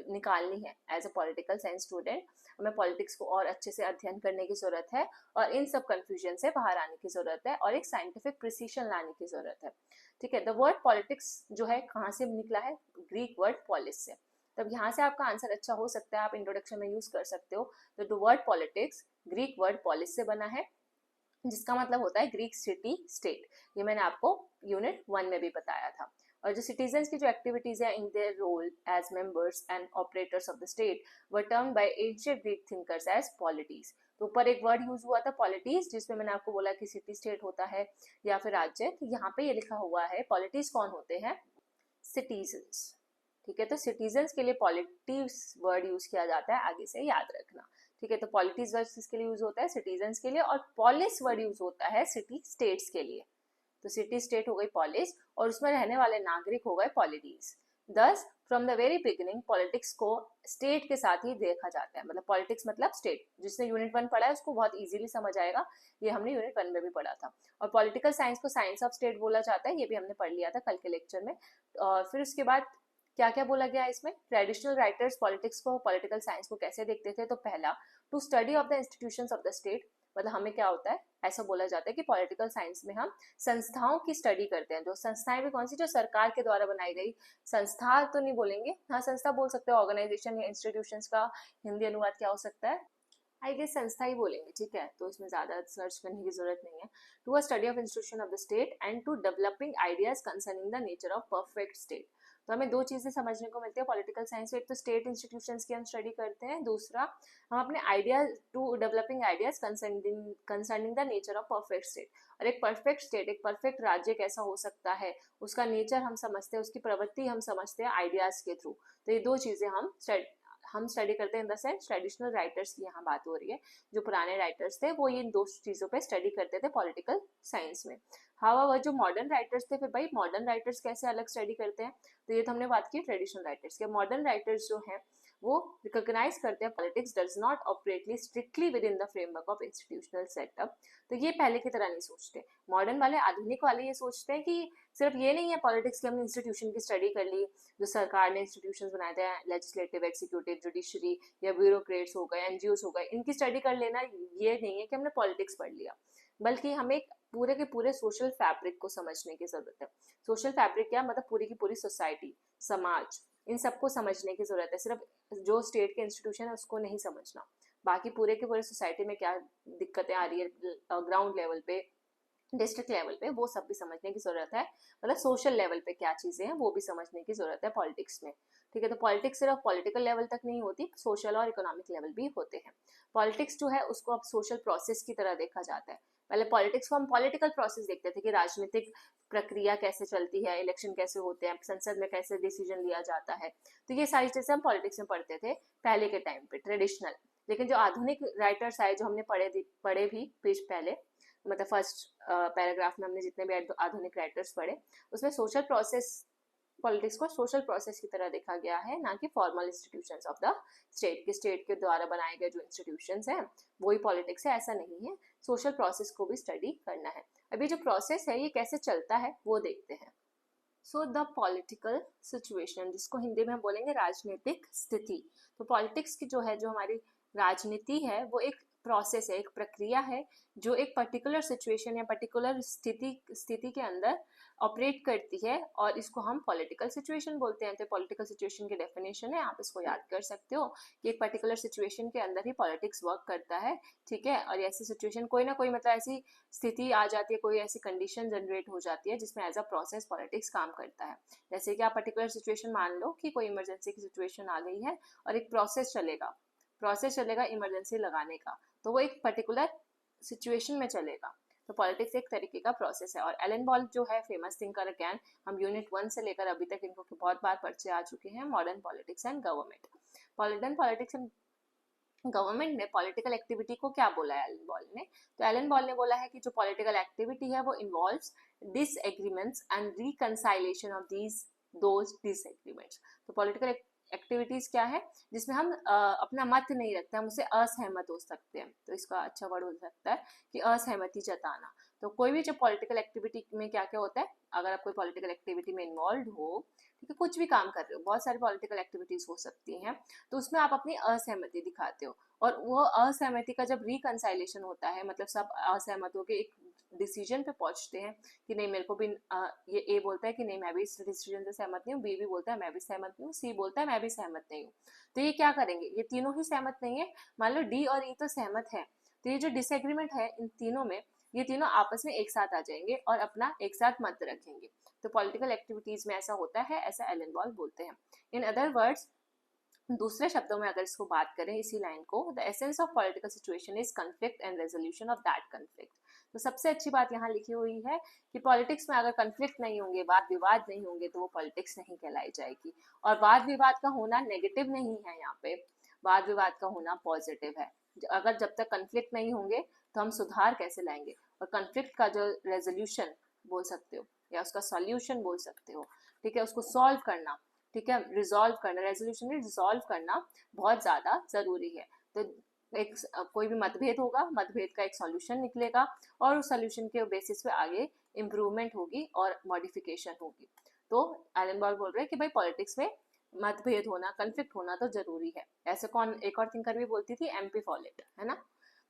निकालनी है। As a political science student हमें पॉलिटिक्स को और अच्छे से अध्ययन करने की जरूरत है, और इन सब कंफ्यूजन से बाहर आने की जरूरत है, और एक साइंटिफिक प्रिसीशन लाने की जरूरत है, ठीक है। द वर्ड पॉलिटिक्स जो है कहाँ से निकला है, ग्रीक वर्ड पॉलिस से। तब यहाँ से आपका आंसर अच्छा हो सकता है, आप इंट्रोडक्शन में यूज कर सकते हो। तो the word politics Greek word polis से बना है, जिसका मतलब होता है ग्रीक सिटी स्टेट। ये मैंने आपको यूनिट 1 में भी बताया था। और जो सिटीजन्स की जो एक्टिविटीज है in their role as members and operators of the state were termed by ancient Greek thinkers as polities. तो ऊपर एक वर्ड यूज हुआ था पॉलिटीज, जिसमें मैंने आपको बोला कि सिटी स्टेट होता है या फिर राज्य। तो यहाँ पे ये लिखा हुआ है पॉलिटीज कौन होते हैं, सिटीजन्स, ठीक है। तो सिटीजन्स के लिए पॉलिटीज वर्ड यूज किया जाता है, आगे से याद रखना, ठीक है। तो पॉलिटीज वर्ड किसके लिए यूज होता है, सिटीजन्स के लिए, और पॉलिस वर्ड यूज होता है सिटी स्टेट्स के लिए। तो सिटी स्टेट हो गई पॉलिस, और उसमें रहने वाले नागरिक हो गए पॉलिटीज। दस from the very beginning politics को स्टेट के साथ ही देखा जाता है, मतलब पॉलिटिक्स मतलब स्टेट। जिसने यूनिट 1 पढ़ा है उसको बहुत इजीली समझ आएगा, ये हमने यूनिट 1 में भी पढ़ा था। और पॉलिटिकल साइंस को साइंस ऑफ स्टेट बोला जाता है, ये भी हमने पढ़ लिया था कल के लेक्चर में। और फिर उसके बाद क्या क्या बोला गया इसमें, ट्रेडिशनल राइटर्स पॉलिटिक्स को, पॉलिटिकल साइंस को कैसे देखते थे। तो पहला, to study of the institutions of the state, मतलब हमें क्या होता है, ऐसा बोला जाता है कि पॉलिटिकल साइंस में हम संस्थाओं की स्टडी करते हैं। जो संस्थाएं भी कौन सी, जो सरकार के द्वारा बनाई गई संस्था तो नहीं बोलेंगे, हाँ संस्था बोल सकते हैं, ऑर्गेनाइजेशन या इंस्टीट्यूशंस का हिंदी अनुवाद क्या हो सकता है, आई गेस संस्था ही बोलेंगे, ठीक है, तो इसमें ज़्यादा सर्च करने की जरूरत नहीं है। To a study of institution of the state and to developing ideas concerning the nature of perfect state. तो हमें दो चीज़ें समझने को मिलती है पॉलिटिकल साइंस में, एक तो स्टेट इंस्टीट्यूशंस की हम स्टडी करते हैं, दूसरा हम अपने ideas to developing ideas concerning the nature of perfect state. और एक परफेक्ट स्टेट, एक परफेक्ट राज्य कैसा हो सकता है, उसका नेचर हम समझते हैं, उसकी प्रवृत्ति हम समझते हैं आइडियाज के थ्रू। तो ये दो चीज़ें हम स्टडी करते हैं in the sense traditional writers की यहाँ बात हो रही है, जो पुराने राइटर्स थे वो ये इन दो चीज़ों पे स्टडी करते थे पॉलिटिकल साइंस में। हाउएवर जो मॉडर्न राइटर्स थे, फिर भाई मॉडर्न राइटर्स कैसे अलग स्टडी करते हैं, तो ये तो हमने बात की ट्रेडिशनल राइटर्स के। मॉडर्न राइटर्स जो हैं वो रिकॉग्नाइज करते हैं politics does not operate strictly within the framework of institutional setup. तो ये पहले की तरह नहीं सोचते, मॉडर्न वाले, आधुनिक वाले ये सोचते हैं कि सिर्फ ये नहीं है पॉलिटिक्स की हमने इंस्टीट्यूशन की स्टडी कर ली, जो सरकार ने इंस्टीट्यूशंस बनाए थे, लेजिस्लेटिव, एक्सिक्यूटिव, जुडिशरी या ब्यूरोक्रेट्स हो गए, एनजीओस हो गए, इनकी स्टडी कर लेना, ये नहीं है कि हमने पॉलिटिक्स पढ़ लिया, बल्कि हमें एक पूरे के पूरे सोशल फैब्रिक को समझने की जरूरत है। सोशल फैब्रिक क्या मतलब, पूरी की पूरी सोसाइटी, समाज, इन सबको समझने की जरूरत है। सिर्फ जो स्टेट के इंस्टीट्यूशन है उसको नहीं समझना, बाकी पूरे के पूरे सोसाइटी में क्या दिक्कतें आ रही है ग्राउंड लेवल पे, डिस्ट्रिक्ट लेवल पे, वो सब भी समझने की जरूरत है। मतलब सोशल लेवल पे क्या चीजें हैं वो भी समझने की जरूरत है पॉलिटिक्स में, ठीक है। तो पॉलिटिक्स सिर्फ पॉलिटिकल लेवल तक नहीं होती, सोशल और इकोनॉमिक लेवल भी होते हैं। पॉलिटिक्स जो है उसको अब सोशल प्रोसेस की तरह देखा जाता है। पहले पॉलिटिक्स को हम पॉलिटिकल प्रोसेस देखते थे कि राजनीतिक प्रक्रिया कैसे चलती है, इलेक्शन कैसे होते हैं, संसद में कैसे डिसीजन लिया जाता है, तो ये सारी चीजें हम पॉलिटिक्स में पढ़ते थे पहले के टाइम पे, ट्रेडिशनल। लेकिन जो आधुनिक राइटर्स आए, जो हमने पढ़े भी पेज पहले, मतलब फर्स्ट पैराग्राफ में हमने जितने भी आधुनिक राइटर्स पढ़े, उसमें सोशल प्रोसेस, पॉलिटिक्स को सोशल प्रोसेस की तरह देखा गया है, ना कि formal institutions of the state. के स्टेट के द्वारा बनाए गए जो इंस्टीट्यूशंस हैं वही पॉलिटिक्स है, ऐसा नहीं है। सोशल प्रोसेस को भी स्टडी करना है। अभी जो प्रोसेस है ये कैसे चलता है वो देखते हैं। सो द पॉलिटिकल सिचुएशन, जिसको हिंदी में हम बोलेंगे राजनीतिक स्थिति। तो पॉलिटिक्स की जो है, जो हमारी राजनीति है, वो एक प्रोसेस है, एक प्रक्रिया है, जो एक पर्टिकुलर सिचुएशन या पर्टिकुलर स्थिति के अंदर ऑपरेट करती है, और इसको हम पॉलिटिकल सिचुएशन बोलते हैं। तो पॉलिटिकल सिचुएशन की डेफिनेशन है, आप इसको याद कर सकते हो कि एक पर्टिकुलर सिचुएशन के अंदर ही पॉलिटिक्स वर्क करता है, ठीक है। और ऐसी सिचुएशन कोई ना कोई, मतलब ऐसी स्थिति आ जाती है, कोई ऐसी कंडीशन जनरेट हो जाती है जिसमें एज अ प्रोसेस पॉलिटिक्स काम करता है। जैसे कि आप पर्टिकुलर सिचुएशन मान लो कि कोई इमरजेंसी की सिचुएशन आ गई है और एक प्रोसेस चलेगा इमरजेंसी लगाने का, तो वो एक पर्टिकुलर सिचुएशन में चलेगा। तो पॉलिटिक्स एक तरीके का प्रोसेस है। और एलन बॉल जो है फेमस थिंकर, अगेन हम यूनिट 1 से लेकर अभी तक इनको बहुत बार परिचय आ चुके हैं, modern politics and government. Modern politics and government ने पॉलिटिकल एक्टिविटी को क्या बोला है एलन बॉल ने, तो एलन बॉल ने बोला है कि जो पॉलिटिकल एक्टिविटी है वो involves disagreements and reconciliation of those disagreements. तो पॉलिटिकल एक्टिविटीज क्या है, जिसमें हम अपना मत नहीं रखते, हम उससे असहमत हो सकते हैं। तो इसका अच्छा वर्ड हो सकता है कि असहमति जताना। तो कोई भी जो पॉलिटिकल एक्टिविटी में क्या क्या होता है, अगर आप कोई पॉलिटिकल एक्टिविटी में इन्वॉल्व हो, ठीक है, कुछ भी काम कर रहे हो, बहुत सारी पॉलिटिकल एक्टिविटीज हो सकती हैं, तो उसमें आप अपनी असहमति दिखाते हो, और वो असहमति का जब रिकंसाइलेशन होता है, मतलब सब असहमत होकर एक डिसीजन पे पहुंचते हैं कि नहीं मेरे को भी ये ए बोलता है कि नहीं मैं भी इस डिसीजन से सहमत नहीं हूँ, बी भी बोलता है मैं भी सहमत नहीं हूँ, सी बोलता है मैं भी सहमत नहीं हूँ। तो ये क्या करेंगे, ये तीनों ही सहमत नहीं है, मान लो डी और ई तो सहमत है, तो ये जो डिसएग्रीमेंट है इन तीनों में, ये तीनों आपस में एक साथ आ जाएंगे और अपना एक साथ मत रखेंगे। तो पॉलिटिकल एक्टिविटीज में ऐसा होता है, ऐसा एलन बॉल बोलते हैं। इन अदर वर्ड्स, दूसरे शब्दों में अगर इसको बात करें इसी लाइन को, the essence of political situation is conflict and resolution of that conflict. तो सबसे अच्छी बात यहाँ लिखी हुई है कि पॉलिटिक्स में अगर कन्फ्लिक्ट नहीं होंगे, वाद विवाद नहीं होंगे, तो वो पॉलिटिक्स नहीं कहलाई जाएगी। और वाद विवाद का होना नेगेटिव नहीं है, यहाँ पे वाद विवाद का होना पॉजिटिव है। अगर जब तक कन्फ्लिक्ट नहीं होंगे तो हम सुधार कैसे लाएंगे, और कन्फ्लिक्ट का जो रेजोल्यूशन बोल सकते हो या उसका सॉल्यूशन बोल सकते हो, ठीक है, उसको सॉल्व करना, ठीक है, रिजॉल्व करना, रेजोल्यूशन में रिजॉल्व करना बहुत ज्यादा जरूरी है। तो एक कोई भी मतभेद होगा, मतभेद का एक सॉल्यूशन निकलेगा, और उस सॉल्यूशन के बेसिस पे आगे इम्प्रूवमेंट होगी और मॉडिफिकेशन होगी। तो एलन बॉल बोल रहे हैं कि भाई पॉलिटिक्स में मतभेद होना, कन्फ्लिक्ट होना तो जरूरी है। ऐसे कौन, एक और थिंकर भी बोलती थी, एमपी फॉलेट, है ना।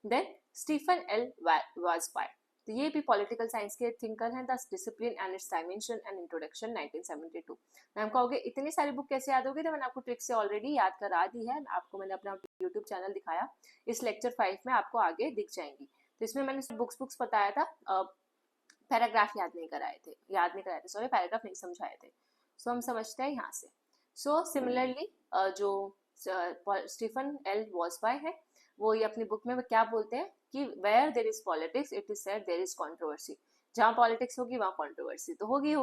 देन स्टीफन एल वाजपाई, तो ये भी पॉलिटिकल साइंस के थिंकर हैं, the discipline and it's dimension and introduction 1972। Ma'am कहोगे इतनी सारी बुक कैसे याद होगी, तो मैंने आपको ट्रिक से ऑलरेडी याद करा दी है, आपको मैंने अपना यूट्यूब चैनल दिखाया, इस लेक्चर 5 में आपको आगे दिख जाएंगी। तो इसमें मैंने बुक्स बताया था, पैराग्राफ याद नहीं कराए थे, सॉरी पैराग्राफ नहीं समझाए थे। सो हम समझते हैं यहाँ से। सो सिमिलरली जो स्टीफन एल वॉल्सबाय है, वो ये अपनी बुक में क्या बोलते हैं कि where there is politics it is said there is controversy. जहाँ पॉलिटिक्स होगी वहाँ कंट्रोवर्सी तो होगी।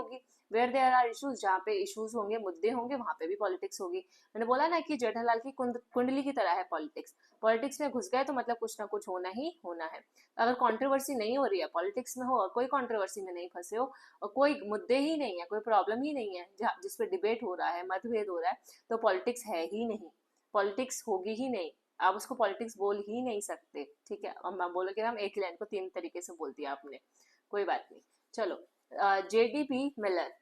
वेयर देयर आर इश्यूज, जहाँ पे इश्यूज होंगे, मुद्दे होंगे, वहाँ पे भी पॉलिटिक्स होगी। मैंने बोला ना कि जेठालाल की कुंडली की तरह है पॉलिटिक्स। पॉलिटिक्स में घुस गए तो मतलब कुछ ना कुछ होना ही होना है। अगर कंट्रोवर्सी नहीं हो रही है, पॉलिटिक्स में हो और कोई कंट्रोवर्सी में नहीं फंसे हो और कोई मुद्दे ही नहीं है, कोई प्रॉब्लम ही नहीं है जिस पे डिबेट हो रहा है, मतभेद हो रहा है, तो पॉलिटिक्स है ही नहीं, पॉलिटिक्स होगी ही नहीं, आप उसको पॉलिटिक्स बोल ही नहीं सकते। ठीक है, और मैं बोलोगे हम एक लाइन को 3 तरीके से बोल दिया आपने, कोई बात नहीं। चलो, जेडीबी मिलर,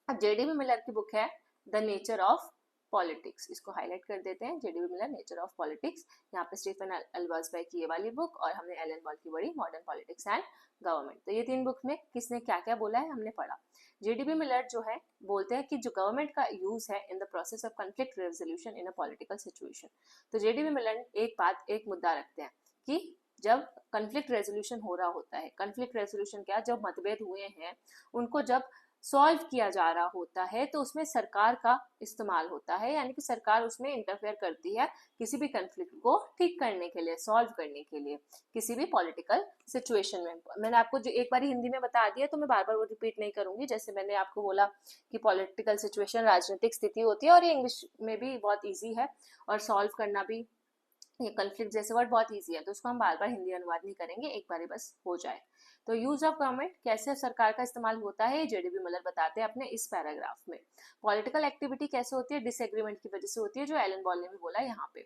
अब जेडीबी मिलर की बुक है द नेचर ऑफ पॉलिटिक्स, इसको हाईलाइट कर देते हैं, JDB Miller nature of politics. यहाँ पे स्टीफन एल्वर्सबाय की ये वाली बुक और हमने एलन बॉल की बड़ी मॉडर्न पॉलिटिक्स एंड गवर्नमेंट। तो ये 3 बुक में किसने क्या क्या बोला है हमने पढ़ा। जेडीबी मिलर जो है बोलते हैं कि जो गवर्नमेंट का यूज है in the process of conflict resolution in a political situation. तो जेडीबी मिलर एक मुद्दा रखते हैं कि जब कॉन्फ्लिक्ट रेजोल्यूशन हो रहा होता है, कॉन्फ्लिक्ट रेजोल्यूशन क्या, जब मतभेद हुए हैं उनको जब सॉल्व किया जा रहा होता है तो उसमें सरकार का इस्तेमाल होता है, यानी कि सरकार उसमें इंटरफेयर करती है किसी भी कन्फ्लिक्ट को ठीक करने के लिए, सॉल्व करने के लिए, किसी भी पॉलिटिकल सिचुएशन में। मैंने आपको जो एक बार हिंदी में बता दिया तो मैं बार बार वो रिपीट नहीं करूंगी। जैसे मैंने आपको बोला कि पॉलिटिकल सिचुएशन राजनीतिक स्थिति होती है, और ये इंग्लिश में भी बहुत ईजी है और सॉल्व करना भी, ये कन्फ्लिक्ट जैसे वर्ड बहुत ईजी है, तो उसको हम बार बार हिंदी अनुवाद नहीं करेंगे, एक बार ही बस हो जाए। तो यूज ऑफ गवर्नमेंट, कैसे सरकार का इस्तेमाल होता है, जेडीबी मिलर बताते हैं अपने इस पैराग्राफ में। पॉलिटिकल एक्टिविटी कैसे होती है, डिसएग्रीमेंट की वजह से होती है, जो एलन बॉल ने भी बोला यहाँ पे।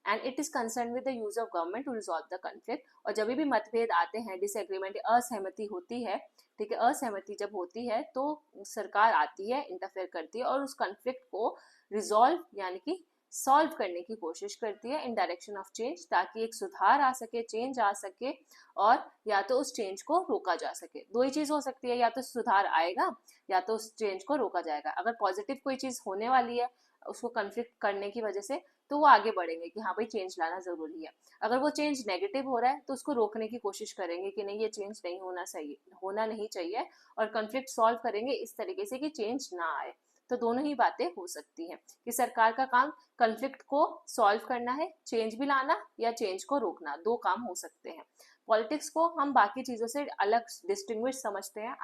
And it is concern with the use of government to resolve the conflict. और जब भी मतभेद आते हैं, डिसएग्रीमेंट, असहमति होती है, ठीक है, असहमति जब होती है तो सरकार आती है, इंटरफेयर करती है और उस कॉन्फ्लिक्ट को रिजॉल्व यानी कि सॉल्व करने की कोशिश करती है इन डायरेक्शन ऑफ चेंज, ताकि एक सुधार आ सके, चेंज आ सके, और या तो उस चेंज को रोका जा सके। दो ही चीज हो सकती है, या तो सुधार आएगा या तो उस चेंज को रोका जाएगा। अगर पॉजिटिव कोई चीज होने वाली है उसको कन्फ्लिक्ट करने की वजह से, तो वो आगे बढ़ेंगे कि हाँ भाई चेंज लाना जरूरी है। अगर वो चेंज नेगेटिव हो रहा है तो उसको रोकने की कोशिश करेंगे कि नहीं, ये चेंज नहीं होना नहीं चाहिए, और कन्फ्लिक्ट सॉल्व करेंगे इस तरीके से कि चेंज ना आए। तो दोनों ही बातें हो सकती हैं कि सरकार का काम कॉन्फ्लिक्ट को सॉल्व करना है, चेंज भी लाना या चेंज को रोकना, दो काम हो सकते हैं। पॉलिटिक्स को हम बाकी चीजों से अलग डिस्टिंग्विश समझते हैं,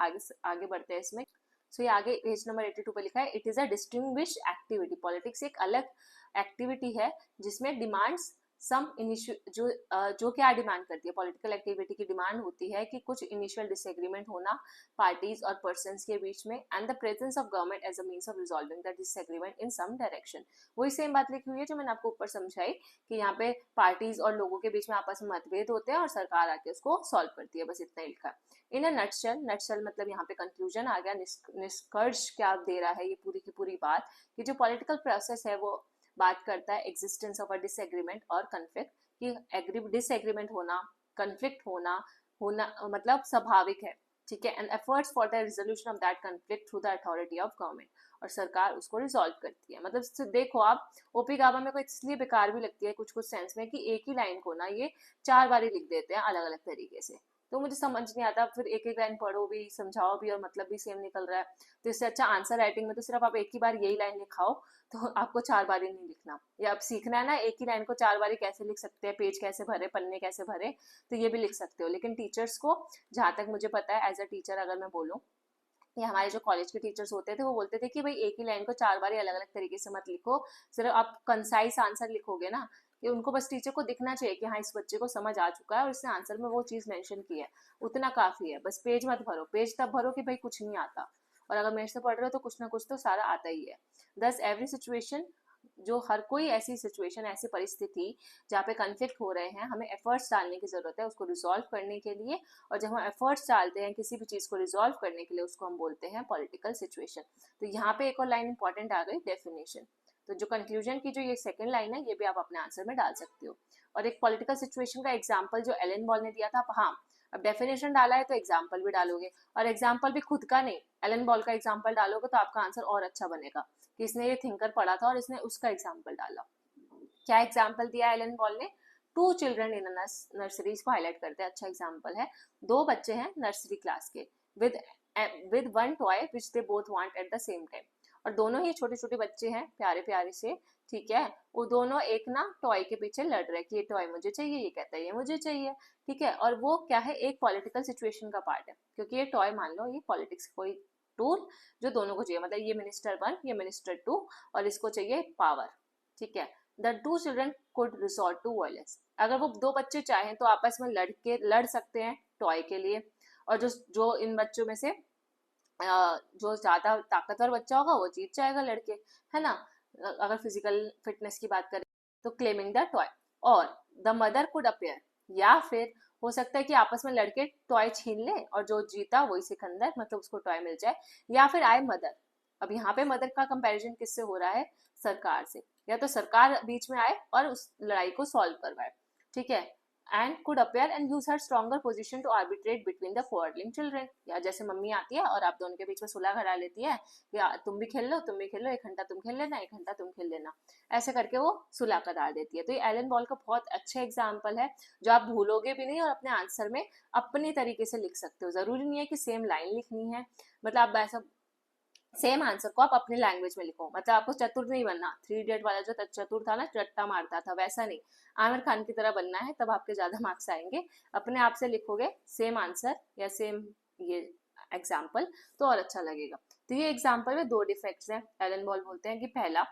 आगे बढ़ते हैं इसमें। सो ये आगे पेज नंबर 82 पे लिखा है, it is a distinguish activity. Politics एक अलग एक्टिविटी है जिसमें डिमांड्स सम जो क्या डिमांड करती है, पॉलिटिकल एक्टिविटी की डिमांड होती है कि कुछ इनिशियल डिसएग्रीमेंट होना पार्टीज और पर्सन्स के बीच में, and the presence of government as a means of resolving the disagreement in some direction. वही सेम बात लिखी हुई है जो मैंने आपको ऊपर समझाई कि यहाँ पे पार्टीज और लोगों के बीच में आपस में मतभेद होते हैं और सरकार आके उसको सॉल्व करती है, बस इतना ही लिखा। इन अ नटशेल मतलब यहाँ पे कंक्लूजन आ गया, निष्कर्ष क्या दे रहा है ये पूरी की पूरी बात, कि जो पॉलिटिकल प्रोसेस है वो बात करता है एग्जिस्टेंस ऑफ अ डिसएग्रीमेंट और कन्फ्लिक्ट, कि डिसएग्रीमेंट होना, कन्फ्लिक्ट होना मतलब स्वाभाविक है, ठीक है, and efforts for the resolution of that conflict through the authority of government, और सरकार उसको रिजॉल्व करती है। मतलब देखो आप, ओपी गाबा में को इसलिए बेकार भी लगती है कुछ कुछ सेंस में कि एक ही लाइन को ना ये 4 बार लिख देते हैं अलग अलग तरीके से, तो मुझे समझ नहीं आता, फिर एक एक लाइन पढ़ो भी, समझाओ भी, और मतलब भी सेम निकल रहा है। तो इससे अच्छा आंसर राइटिंग में तो सिर्फ आप एक ही बार यही लाइन लिखाओ, तो आपको 4 बार ही नहीं लिखना। या आप सीखना है ना एक ही लाइन को 4 बार कैसे लिख सकते हैं, पेज कैसे भरे, पन्ने कैसे भरे, तो ये भी लिख सकते हो। लेकिन टीचर्स को, जहाँ तक मुझे पता है एज अ टीचर अगर मैं बोलूँ, या हमारे जो कॉलेज के टीचर्स होते थे वो बोलते थे कि भाई एक ही लाइन को 4 बार अलग अलग तरीके से मत लिखो, सिर्फ आप कंसाइज आंसर लिखोगे ना, कि उनको बस टीचर को दिखना चाहिए कि हाँ इस बच्चे को समझ आ चुका है और इसने आंसर में वो चीज मेंशन की है, उतना काफी है। बस पेज मत भरो, पेज तब भरो कि भाई कुछ नहीं आता, और अगर मेरे से पढ़ रहे हो तो कुछ ना कुछ तो सारा आता ही है। दस एवरी सिचुएशन, जो हर कोई ऐसी सिचुएशन, ऐसी परिस्थिति जहाँ पे कन्फ्लिक्ट हो रहे हैं, हमें एफर्ट्स डालने की जरूरत है उसको रिजॉल्व करने के लिए, और जब हम एफर्ट्स डालते हैं किसी भी चीज को रिजॉल्व करने के लिए उसको हम बोलते हैं पॉलिटिकल सिचुएशन। तो यहाँ पे एक और लाइन इंपॉर्टेंट आ गई, डेफिनेशन। तो जो कंक्लूजन की जो ये सेकंड लाइन है ये भी आप अपने आंसर में डाल सकते हो। और एक पॉलिटिकल सिचुएशन का एग्जाम्पल जो एलन बॉल ने दिया था, हाँ अब डेफिनेशन डाला है तो एग्जाम्पल भी डालोगे, और एग्जाम्पल भी खुद का नहीं, एलन बॉल का एग्जाम्पल डालोगे तो आपका आंसर और अच्छा बनेगा कि इसने ये थिंकर पढ़ा था और इसने उसका एग्जाम्पल डाला। क्या एग्जाम्पल दिया एलन बॉल ने? 2 चिल्ड्रन इन नर्सरी, इसको हाईलाइट करते हैं, अच्छा एग्जाम्पल है। 2 बच्चे हैं नर्सरी क्लास के, with with 1 toy which they both want at the same time, और दोनों ही छोटे छोटे बच्चे हैं, प्यारे प्यारे से, ठीक है। वो दोनों एक ना टॉय के पीछे लड़ रहे हैं कि ये टॉय मुझे चाहिए, ये कहता है ये मुझे चाहिए, ठीक है। और वो क्या है, एक पॉलिटिकल सिचुएशन का पार्ट है, क्योंकि ये टॉय मान लो ये पॉलिटिक्स कोई टूल जो दोनों को चाहिए, मतलब ये मिनिस्टर 1 ये मिनिस्टर 2 और इसको चाहिए पावर, ठीक है। The 2 children could resort to violence, अगर वो 2 बच्चे चाहें तो आपस में लड़ सकते हैं टॉय के लिए, और जो जो इन बच्चों में से जो ज्यादा ताकतवर बच्चा होगा वो जीत जाएगा लड़के, है ना। अगर फिजिकल फिटनेस की बात करें तो क्लेमिंग द टॉय, और द मदर कुड अपेयर, या फिर हो सकता है कि आपस में लड़के टॉय छीन ले और जो जीता वही सिकंदर, मतलब उसको टॉय मिल जाए, या फिर आए मदर। अब यहाँ पे मदर का कंपैरिजन किससे हो रहा है, सरकार से, या तो सरकार बीच में आए और उस लड़ाई को सॉल्व करवाए, ठीक है। And could appear and use her stronger position to arbitrate between the quarrelling children, या जैसे मम्मी आती है और आप दोनों के बीच में सुलह करा लेती है, या तुम भी खेल लो तुम भी खेल लो, 1 घंटा तुम खेल लेना 1 घंटा तुम खेल लेना, ऐसे करके वो सुलह करा देती है। तो ये एलन बॉल का बहुत अच्छा एग्जाम्पल है जो आप भूलोगे भी नहीं और अपने आंसर में अपनी तरीके से लिख सकते हो। जरूरी नहीं है कि सेम लाइन लिखनी है, मतलब आप ऐसा सेम आंसर को आप अपने लैंग्वेज में लिखो, मतलब आपको चतुर नहीं बनना, 3 इडियट वाला जो चतुर था ना, रट्टा मारता था, वैसा नहीं, आमिर खान की तरह बनना है, तब आपके ज्यादा मार्क्स आएंगे। अपने आप से लिखोगे सेम आंसर या सेम ये एग्जाम्पल तो और अच्छा लगेगा। तो ये एग्जाम्पल में 2 डिफेक्ट्स हैं। एलन बॉल बोलते हैं कि पहला,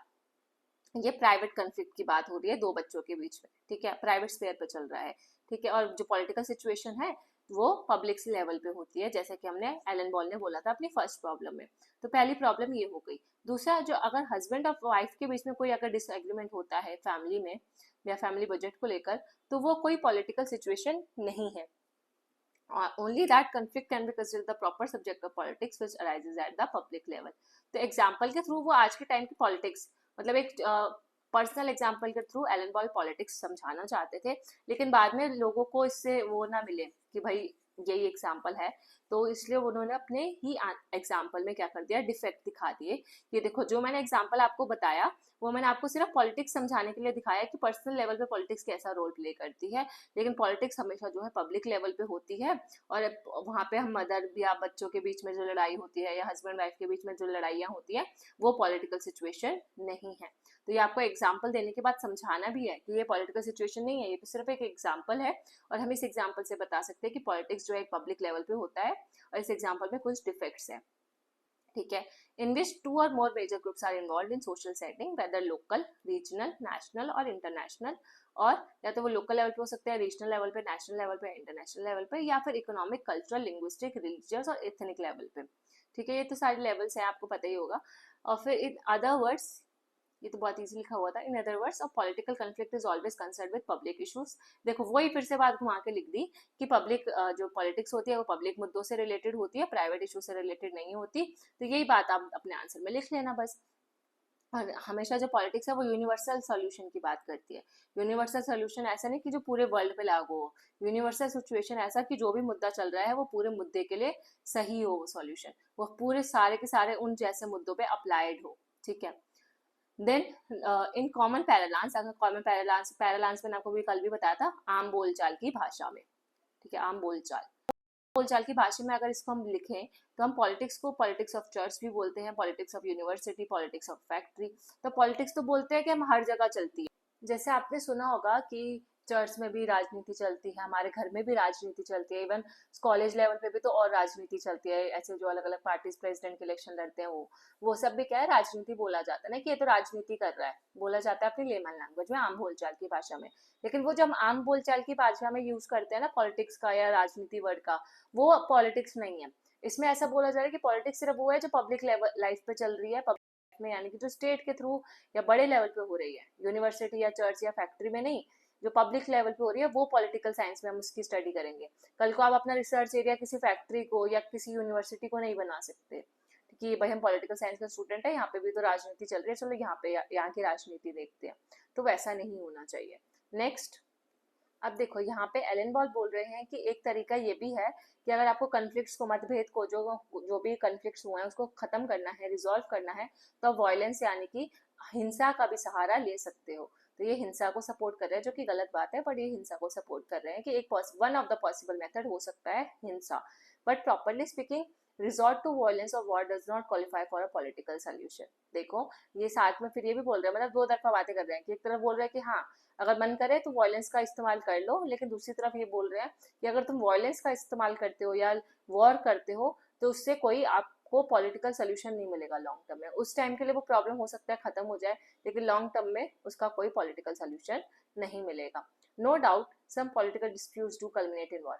ये प्राइवेट कन्फ्लिक्ट की बात हो रही है 2 बच्चों के बीच में, ठीक है, प्राइवेट स्फेयर पे चल रहा है, ठीक है। और जो पॉलिटिकल सिचुएशन है वो पब्लिक लेवल पे होती है, जैसे कि हमने एलन बॉल ने बोला था अपनी फर्स्ट प्रॉब्लम में। तो पहली प्रॉब्लम ये हो गई। दूसरा, जो अगर हस्बैंड और वाइफ के बीच में कोई अगर डिसएग्रीमेंट होता है फैमिली में या फैमिली बजट को लेकर, तो वो कोई पॉलिटिकल सिचुएशन नहीं है। Only that conflict can be considered the proper subject of politics which arises at the public level. तो एग्जाम्पल के थ्रू वो आज के टाइम की पॉलिटिक्स, मतलब एक पर्सनल एग्जाम्पल के थ्रू एलन बॉल पॉलिटिक्स समझाना चाहते थे, लेकिन बाद में लोगों को इससे वो ना मिले कि भाई यही एग्जाम्पल है, तो इसलिए उन्होंने अपने ही एग्जाम्पल में क्या कर दिया, डिफेक्ट दिखा दिए। ये देखो जो मैंने एग्जाम्पल आपको बताया वो मैंने आपको सिर्फ पॉलिटिक्स समझाने के लिए दिखाया कि पर्सनल लेवल पे पॉलिटिक्स कैसा रोल प्ले करती है, लेकिन पॉलिटिक्स हमेशा जो है पब्लिक लेवल पे होती है, और वहाँ पे हम मदर या बच्चों के बीच में जो लड़ाई होती है या हस्बैंड वाइफ के बीच में जो लड़ाइयाँ होती है वो पॉलिटिकल सिचुएशन नहीं है। तो ये आपको एग्जाम्पल देने के बाद समझाना भी है कि ये पॉलिटिकल सिचुएशन नहीं है, ये तो सिर्फ एक एग्जाम्पल है, और हम इस एग्जाम्पल से बता सकते हैं कि पॉलिटिक्स जो है एक पब्लिक लेवल पे होता है, और इस एग्जाम्पल में कुछ डिफेक्ट्स हैं, ठीक है। इन विच 2 और more major groups are involve in social setting, whether local, regional, national और इंटरनेशनल, और या तो वो लोकल लेवल पे हो सकते हैं, रीजनल लेवल पे, नेशनल लेवल पे, इंटरनेशनल लेवल पे, या फिर इकोनॉमिक, कल्चरल, लिंग्विस्टिक, रिलीजियस और एथनिक लेवल पे, ठीक है। ये तो सारे लेवल्स हैं, आपको पता ही होगा। और फिर इन अदर वर्ड्स, ये तो बहुत इजी लिखा हुआ था, in other words a political conflict is always concern with public issues. देखो वही फिर से बात घुमा के लिख दी कि पब्लिक जो पॉलिटिक्स होती है वो पब्लिक मुद्दों से रिलेटेड होती है, प्राइवेट इशू से रिलेटेड नहीं होती। तो यही बात आप अपने आंसर में लिख लेना बस। और हमेशा जो पॉलिटिक्स है वो यूनिवर्सल सॉल्यूशन की बात करती है। यूनिवर्सल सॉल्यूशन ऐसा नहीं कि जो पूरे वर्ल्ड पे लागू हो, यूनिवर्सल सिचुएशन ऐसा कि जो भी मुद्दा चल रहा है वो पूरे मुद्दे के लिए सही हो, वो सॉल्यूशन वो पूरे सारे के सारे उन जैसे मुद्दों पे अप्लाइड हो, ठीक है। देन इन कॉमन पैरालांस, अगर कॉमन पैरालांस मैंने आपको भी कल भी बताया था, आम बोलचाल की भाषा में, ठीक है, आम बोलचाल की भाषा में अगर इसको हम लिखें तो हम पॉलिटिक्स को पॉलिटिक्स ऑफ चर्च भी बोलते हैं, politics of university, politics of factory. तो पॉलिटिक्स तो बोलते हैं कि हम हर जगह चलती है, जैसे आपने सुना होगा कि चर्च में भी राजनीति चलती है, हमारे घर में भी राजनीति चलती है, इवन कॉलेज लेवल पे भी तो और राजनीति चलती है, ऐसे जो अलग अलग पार्टीज प्रेसिडेंट के इलेक्शन लड़ते हैं वो सब भी क्या है, राजनीति बोला जाता है ना, कि ये तो राजनीति कर रहा है, बोला जाता है अपनी लेमन लैंग्वेज में, आम बोलचाल की भाषा में। लेकिन वो जब आम बोलचाल की भाषा में यूज करते हैं ना पॉलिटिक्स का या राजनीति वर्ड का, वो पॉलिटिक्स नहीं है। इसमें ऐसा बोला जा रहा है कि पॉलिटिक्स सिर्फ वो है जो पब्लिक लेवल लाइफ पे चल रही है, पब्लिक में, यानी कि जो स्टेट के थ्रू या बड़े लेवल पे हो रही है, यूनिवर्सिटी या चर्च या फैक्ट्री में नहीं, जो पब्लिक लेवल पे हो रही है वो पॉलिटिकल साइंस में हम उसकी स्टडी करेंगे। कल को आप अपना रिसर्च एरिया किसी फैक्ट्री को या किसी यूनिवर्सिटी को नहीं बना सकते कि भाई हम पॉलिटिकल साइंस का स्टूडेंट है, यहाँ पे भी तो राजनीति चल रही है, चलो यहाँ पे यहाँ की राजनीति देखते हैं, तो वैसा नहीं होना चाहिए। नेक्स्ट, अब देखो यहाँ पे एलन बॉल बोल रहे हैं कि एक तरीका ये भी है कि अगर आपको कन्फ्लिक्ट्स को, मतभेद को, जो भी कन्फ्लिक्ट्स हुए हैं उसको खत्म करना है, रिजॉल्व करना है, तो आप वायलेंस यानी कि हिंसा का भी सहारा ले सकते हो। तो ये हिंसा को सपोर्ट कर रहे हैं, जो कि गलत बात है, बट ये हिंसा को सपोर्ट कर रहे हैं कि एक one of the possible method हो सकता है हिंसा। But properly speaking, resort to violence और war does not qualify for a political solution. देखो ये साथ में फिर ये भी बोल रहे हैं, मतलब दो तरफा बातें कर रहे हैं कि एक तरफ बोल रहे हैं कि हाँ अगर मन करे तो वायलेंस का इस्तेमाल कर लो, लेकिन दूसरी तरफ ये बोल रहे हैं कि अगर तुम वायलेंस का इस्तेमाल करते हो या वॉर करते हो तो उससे कोई आपको पॉलिटिकल सोल्यूशन नहीं मिलेगा लॉन्ग टर्म में। उस टाइम के लिए वो प्रॉब्लम हो सकता है खत्म हो जाए, लेकिन लॉन्ग टर्म में उसका कोई पॉलिटिकल सोल्यूशन नहीं मिलेगा। No doubt some political disputes do culminate in war.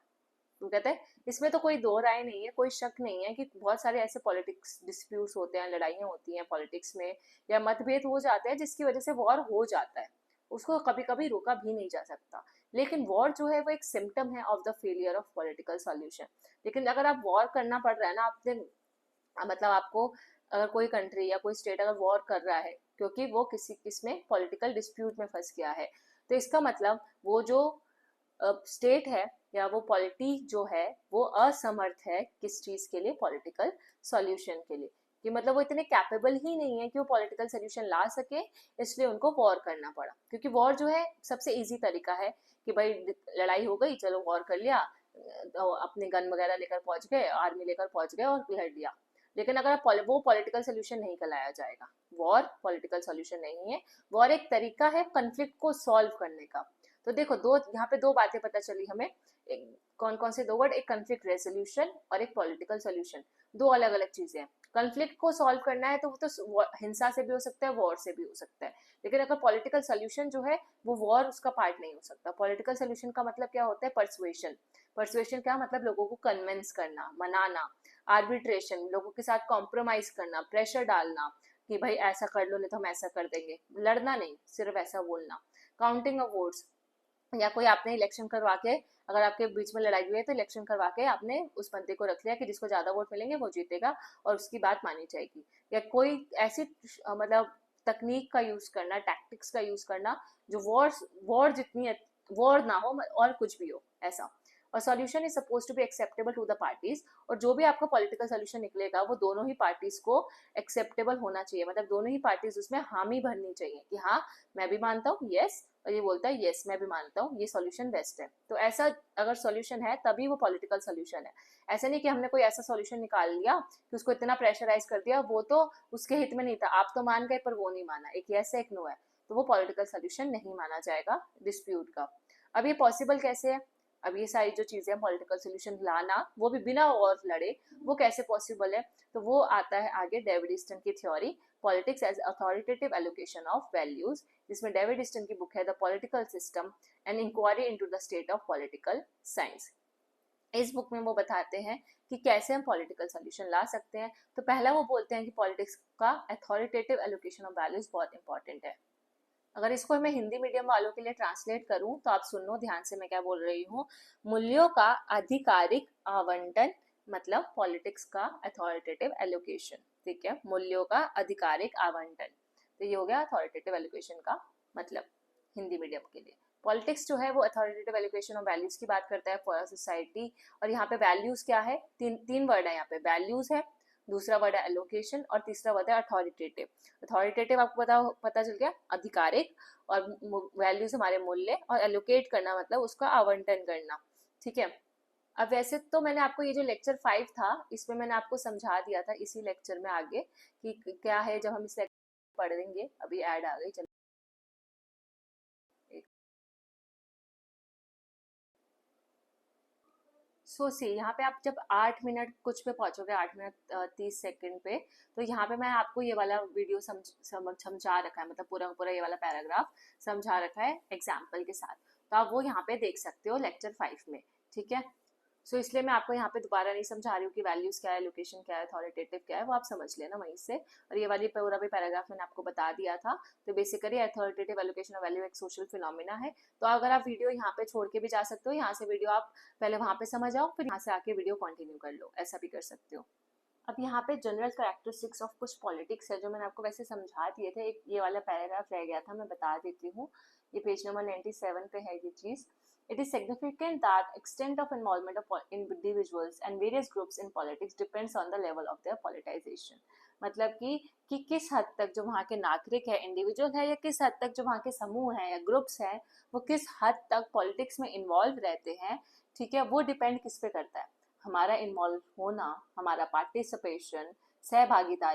तो कहते हैं इसमें तो कोई दो राय नहीं है, कोई शक नहीं है कि बहुत सारे ऐसे पॉलिटिक्स डिस्प्यूट्स होते हैं, लड़ाइयाँ होती हैं पॉलिटिक्स में, या मतभेद हो जाते हैं जिसकी वजह से वॉर हो जाता है, उसको कभी कभी रोका भी नहीं जा सकता। लेकिन वॉर जो है वो एक सिम्टम है of the failure of political solution. लेकिन अगर आप वॉर करना पड़ रहा है ना आपने, मतलब आपको, अगर कोई कंट्री या कोई स्टेट अगर वॉर कर रहा है क्योंकि वो किसी किसमें पॉलिटिकल डिस्प्यूट में फंस गया है, तो इसका मतलब वो जो स्टेट है या वो पॉलिटी जो है वो असमर्थ है किस चीज के लिए, पॉलिटिकल सॉल्यूशन के लिए, कि मतलब वो इतने कैपेबल ही नहीं है कि वो पॉलिटिकल सोल्यूशन ला सके, इसलिए उनको वॉर करना पड़ा। क्योंकि वॉर जो है सबसे इजी तरीका है कि भाई लड़ाई हो गई चलो वॉर कर लिया, तो अपने गन वगैरह लेकर पहुंच गए, आर्मी लेकर पहुंच गए और लड़ लिया। लेकिन अगर वो पॉलिटिकल सोल्यूशन नहीं कहलाया जाएगा, वॉर पॉलिटिकल सोल्यूशन नहीं है। वॉर एक तरीका है कन्फ्लिक्ट को सॉल्व करने का। तो देखो दो यहाँ पे दो बातें पता चली हमें, कौन कौन से दो वर्ड, एक कन्फ्लिक्ट रेजोल्यूशन और एक पॉलिटिकल सोल्यूशन। दो अलग अलग चीजें हैं। कन्फ्लिक्ट को सॉल्व करना है तो वो तो हिंसा से भी हो सकता है, वॉर से भी हो सकता है। लेकिन अगर पॉलिटिकल सोल्यूशन जो है वो वॉर उसका पार्ट नहीं हो सकता। पॉलिटिकल सोल्यूशन का मतलब क्या होता है, परसुएशन। परसुएशन क्या मतलब, लोगों को कन्विंस करना, मनाना। आर्बिट्रेशन, लोगों के साथ कॉम्प्रोमाइज करना, प्रेशर डालना कि भाई ऐसा कर लो नहीं तो हम ऐसा कर देंगे, लड़ना नहीं, सिर्फ ऐसा बोलना। काउंटिंग ऑफ वोट्स, या कोई आपने इलेक्शन करवा के, अगर आपके बीच में लड़ाई हुई है तो इलेक्शन करवा के आपने उस बंदे को रख लिया कि जिसको ज्यादा वोट मिलेंगे वो जीतेगा और उसकी बात मानी जाएगी। या कोई ऐसी मतलब तकनीक का यूज करना, टैक्टिक्स का यूज करना जो वॉर वॉर जितनी वॉर ना हो और कुछ भी हो ऐसा। और solution is suppose to be acceptable to the parties, और जो भी आपका पॉलिटिकल सोल्यूशन निकलेगा वो दोनों ही पार्टीज को एक्सेप्टेबल होना चाहिए, मतलब दोनों ही पार्टीज उसमें हामी भरनी चाहिए कि हाँ मैं भी मानता हूँ यस, और ये बोलता है यस मैं भी मानता हूँ ये सॉल्यूशन बेस्ट है। तो ऐसा अगर सॉल्यूशन है तभी वो पॉलिटिकल सॉल्यूशन है। ऐसा नहीं कि हमने कोई ऐसा सॉल्यूशन निकाल लिया कि उसको इतना प्रेशराइज कर दिया, वो तो उसके हित में नहीं था, आप तो मान गए पर वो नहीं माना, एक यस है एक नो है, तो वो पॉलिटिकल सॉल्यूशन नहीं माना जाएगा डिस्प्यूट का। अब ये पॉसिबल कैसे है, अब ये सारी जो चीजें पॉलिटिकल सोल्यूशन लाना वो भी बिना वॉर लड़े, वो कैसे पॉसिबल है, तो वो आता है आगे डेविड ईस्टन की theory, politics as authoritative allocation of values, जिसमें डेविड ईस्टन की बुक है the political system and inquiry into the state of political science. इस बुक में वो बताते हैं कि कैसे हम पॉलिटिकल सोल्यूशन ला सकते हैं। तो पहला वो बोलते हैं कि पॉलिटिक्स का अथॉरिटेटिव एलोकेशन ऑफ वैल्यूज बहुत इंपॉर्टेंट है। अगर इसको मैं हिंदी मीडियम वालों के लिए ट्रांसलेट करूं तो आप सुन लो ध्यान से मैं क्या बोल रही हूँ। मूल्यों का आधिकारिक आवंटन, मतलब पॉलिटिक्स का अथॉरिटेटिव एलोकेशन। ठीक है, मूल्यों का आधिकारिक आवंटन, तो ये हो गया अथॉरिटेटिव एलोकेशन का मतलब हिंदी मीडियम के लिए। पॉलिटिक्स जो है वो अथॉरिटेटिव एलोकेशन ऑफ वैल्यूज की बात करता है फॉर सोसाइटी। और यहाँ पे वैल्यूज क्या है, तीन तीन वर्ड है यहाँ पे, वैल्यूज है, दूसरा वर्ड है एलोकेशन और तीसरा वर्ड है अथॉरिटेटिव। अथॉरिटेटिव आपको पता चल गया आधिकारिक, और वैल्यूज हमारे मूल्य, और एलोकेट करना मतलब उसका आवंटन करना। ठीक है, अब वैसे तो मैंने आपको ये जो लेक्चर 5 था इसमें मैंने आपको समझा दिया था इसी लेक्चर में आगे कि क्या है, जब हम इस लेक्चर पढ़ेंगे। अभी ऐड आ गई, चलो सो सी यहाँ पे आप जब 8 मिनट कुछ पे पहुंचोगे, 8 मिनट 30 सेकंड पे, तो यहाँ पे मैं आपको ये वाला वीडियो समझा रखा है, मतलब पूरा पूरा ये वाला पैराग्राफ समझा रखा है एग्जाम्पल के साथ, तो आप वो यहाँ पे देख सकते हो लेक्चर 5 में। ठीक है, सो इसलिए मैं आपको यहाँ पे दोबारा नहीं समझा रही हूँ कि वैल्यूज क्या है, लोकेशन क्या है, अथॉरिटेटिव क्या है, वो आप समझ लेना वहीं से। और ये वाली पूरा भी पैराग्राफ मैंने आपको बता दिया था। तो basically authoritative allocation of value एक सोशल फिनोमिना है। तो अगर आप वीडियो यहाँ पे छोड़ के भी जा सकते हो, यहाँ से वीडियो आप पहले वहां पे समझ आओ, फिर यहाँ से आके वीडियो कंटिन्यू कर लो, ऐसा भी कर सकते हो। अब यहाँ पे जनरल कैरेक्टरिस्टिक्स ऑफ कुछ पॉलिटिक्स है जो मैंने आपको वैसे समझा दिए थे, एक ये वाला पैराग्राफ रह गया था, मैं बता देती हूँ। ये पेज नंबर 97 पे है ये चीज। It is significant that extent of involvement of individuals and various groups in politics depends on the level of their politicization. मतलब कि किस हद तक जो वहाँ के नागरिक है, इंडिविजुअल है, या किस हद तक जो वहाँ के समूह हैं या ग्रुप्स हैं, वो किस हद तक पॉलिटिक्स में इन्वॉल्व रहते हैं, ठीक है, वो डिपेंड किस पे करता है, हमारा इन्वॉल्व होना, हमारा पार्टिसिपेशन, सहभागिता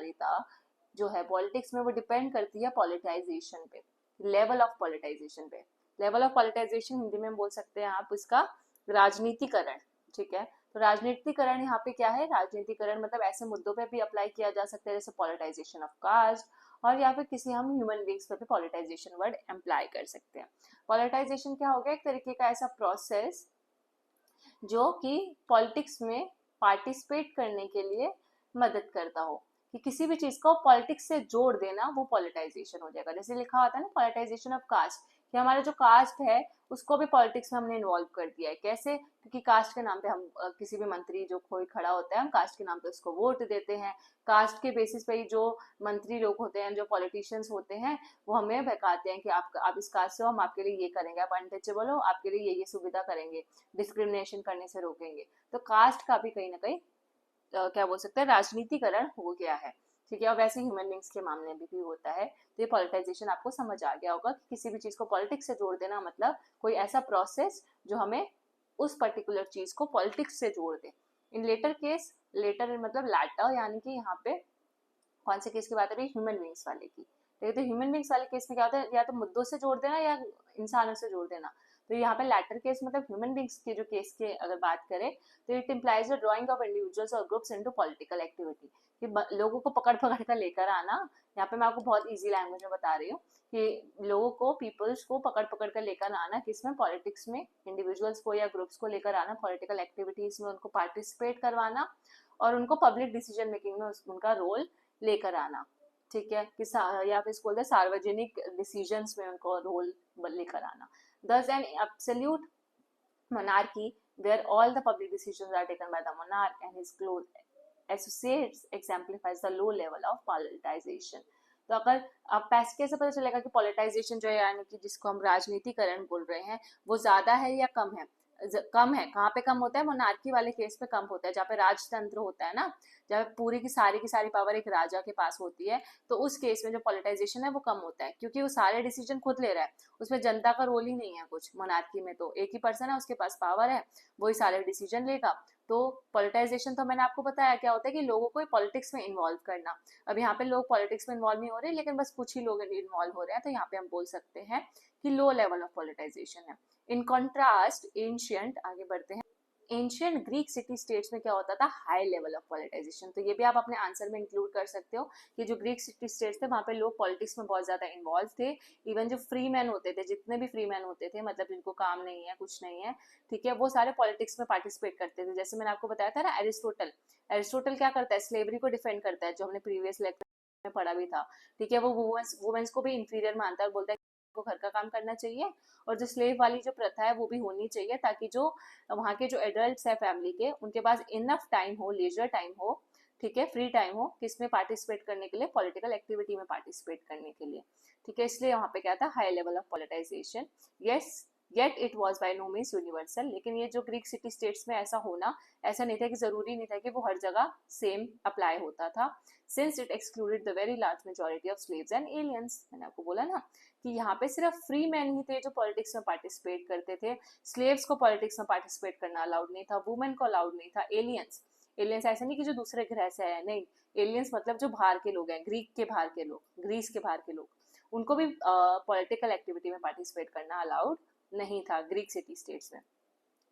जो है पॉलिटिक्स में, वो डिपेंड करती है पॉलिटाइजेशन पे, लेवल ऑफ पॉलिटाइजेशन पे। लेवल ऑफ पॉलिटाइजेशन हिंदी में बोल सकते हैं आप इसका राजनीतिकरण, ठीक है। तो राजनीतिकरण यहाँ पे क्या है, राजनीतिकरण मतलब ऐसे मुद्दों पे भी अप्लाई किया जा सकता है जैसे पॉलिटाइजेशन ऑफ कास्ट, और या फिर किसी हम ह्यूमन बींग्स पे भी पॉलिटाइजेशन वर्ड अप्लाई कर सकते हैं। पॉलिटाइजेशन क्या हो गया, एक तरीके का ऐसा प्रोसेस जो कि पॉलिटिक्स में पार्टिसिपेट करने के लिए मदद करता हो, कि किसी भी चीज को पॉलिटिक्स से जोड़ देना, वो पॉलिटाइजेशन हो जाएगा। जैसे लिखा होता है ना पॉलिटाइजेशन ऑफ कास्ट, कि हमारा जो कास्ट है उसको भी पॉलिटिक्स में हमने इन्वॉल्व कर दिया है। कैसे, क्योंकि कास्ट के नाम पे हम किसी भी मंत्री जो कोई खड़ा होता है, हम कास्ट के नाम पे उसको वोट देते हैं। कास्ट के बेसिस पे ही जो मंत्री लोग होते हैं, जो पॉलिटिशियंस होते हैं, वो हमें बहकाते हैं कि आप इस कास्ट से हो, हम आपके लिए ये करेंगे, आप अनटचेबल हो, आपके लिए ये सुविधा करेंगे, डिस्क्रिमिनेशन करने से रोकेंगे। तो कास्ट का भी कहीं ना कहीं क्या बोल सकते हैं, राजनीतिकरण हो गया है, ठीक है। और वैसे ह्यूमन बींग्स के मामले में भी होता है। तो ये पॉलिटाइजेशन आपको समझ आ गया होगा कि किसी भी चीज को पॉलिटिक्स से जोड़ देना मतलब कोई ऐसा प्रोसेस जो हमें उस पर्टिकुलर चीज को पॉलिटिक्स से जोड़ दे। इन लेटर केस, लेटर मतलब लैटर, यानी कि यहाँ पे कौन से केस की बात है, ह्यूमन बींग्स वाले की। तो ह्यूमन बींग्स वाले केस में क्या होता है, या तो मुद्दों से जोड़ देना या इंसानों से जोड़ देना। तो यहाँ पे लैटर केस मतलब ह्यूमन बींग्स के जो केस के अगर बात करें, तो it implies the drying of individuals और ग्रुप्स इनटू पॉलिटिकल एक्टिविटी, कि लोगों को पकड़ पकड़ कर लेकर आना। यहाँ पे मैं आपको बहुत इजी लैंग्वेज में बता रही हूँ कि लोगों को, पीपल्स को पकड़ पकड़ कर लेकर आना, किसमें, पॉलिटिक्स में, इंडिविजुअल्स को या ग्रुप्स को लेकर आना, पॉलिटिकल एक्टिविटीज में उनको पार्टिसिपेट करवाना, और उनको पब्लिक डिसीजन मेकिंग में उनका रोल लेकर आना, ठीक है, कि या फिर बोलते हैं सार्वजनिक डिसीजंस में उनको रोल लेकर आना। Thus an absolute monarchy where all the public decisions are taken by the monarch and his close associates exemplifies the low level of politicization. तो अगर आप कैसे पता चलेगा कि पॉलिटाइजेशन जो है, यानी कि जिसको हम राजनीतिकरण बोल रहे हैं, वो ज्यादा है या कम है? कम है। कहाँ पे कम होता है? मोनार्की वाले केस पे कम होता है, जहाँ पे राजतंत्र होता है ना, जब पूरी की सारी पावर एक राजा के पास होती है, तो उस केस में जो पॉलिटाइजेशन है वो कम होता है, क्योंकि वो सारे डिसीजन खुद ले रहा है, उसमें जनता का रोल ही नहीं है कुछ। मोनार्की में तो एक ही पर्सन है, उसके पास पावर है, वही सारे डिसीजन लेगा। तो पॉलिटाइजेशन तो मैंने आपको बताया क्या होता है, कि लोगों को पॉलिटिक्स में इन्वॉल्व करना। अब यहाँ पे लोग पॉलिटिक्स में इन्वॉल्व नहीं हो रहे, लेकिन बस कुछ ही लोग इन्वॉल्व हो रहे हैं, तो यहाँ पे हम बोल सकते हैं कि लो लेवल ऑफ पॉलिटाइजेशन है। इन कॉन्ट्रास्ट एंशियंट, आगे बढ़ते हैं, एंशियंट ग्रीक सिटी स्टेट्स में क्या होता था, हाई लेवल ऑफ पॉलिटाइजेशन। तो ये भी आप अपने आंसर में इंक्लूड कर सकते हो कि जो ग्रीक सिटी स्टेट्स थे, वहाँ पे लोग पॉलिटिक्स में बहुत ज्यादा इन्वॉल्व थे। इवन जो फ्री मैन होते थे, जितने भी फ्री मैन होते थे, मतलब जिनको काम नहीं है, कुछ नहीं है, ठीक है, वो सारे पॉलिटिक्स में पार्टिसिपेट करते थे। जैसे मैंने आपको बताया था ना, एरिस्टोटल, एरिस्टोटल क्या करता है, स्लेवरी को डिफेंड करता है, जो हमने प्रीवियस लेक्चर में पढ़ा भी था, ठीक है। वो वुमेन्स को भी इंफीरियर मानता है, बोलता है को घर का काम करना चाहिए, और जो स्लेव वाली जो प्रथा है वो भी होनी चाहिए, ताकि जो वहाँ के जो एडल्ट्स है फैमिली के, उनके पास इनफ टाइम हो, लेजर टाइम हो, ठीक है, फ्री टाइम हो, किसमें पार्टिसिपेट करने के लिए, पॉलिटिकल एक्टिविटी में पार्टिसिपेट करने के लिए, ठीक है। इसलिए वहाँ पे क्या था, high level of politicisation. Yes, yet it was by no means universal. लेकिन ये जो ग्रीक सिटी स्टेट्स में ऐसा होना, ऐसा नहीं था, कि जरूरी नहीं था कि वो हर जगह सेम अप्लाई होता था, since it excluded the very large majority of slaves and aliens. मैंने आपको बोला ना कि यहाँ पे सिर्फ फ्री मैन ही थे जो पॉलिटिक्स में पार्टिसिपेट करते थे, स्लेव्स को पॉलिटिक्स में पार्टिसिपेट करना अलाउड नहीं था, वुमेन को अलाउड नहीं था, एलियंस, एलियंस ऐसे नहीं कि जो दूसरे ग्रह से आए, नहीं, एलियंस मतलब जो बाहर के लोग हैं, ग्रीक के बाहर के लोग, ग्रीस के बाहर के लोग, उनको भी पॉलिटिकल एक्टिविटी में पार्टिसिपेट करना अलाउड नहीं था ग्रीक सिटी स्टेट्स में।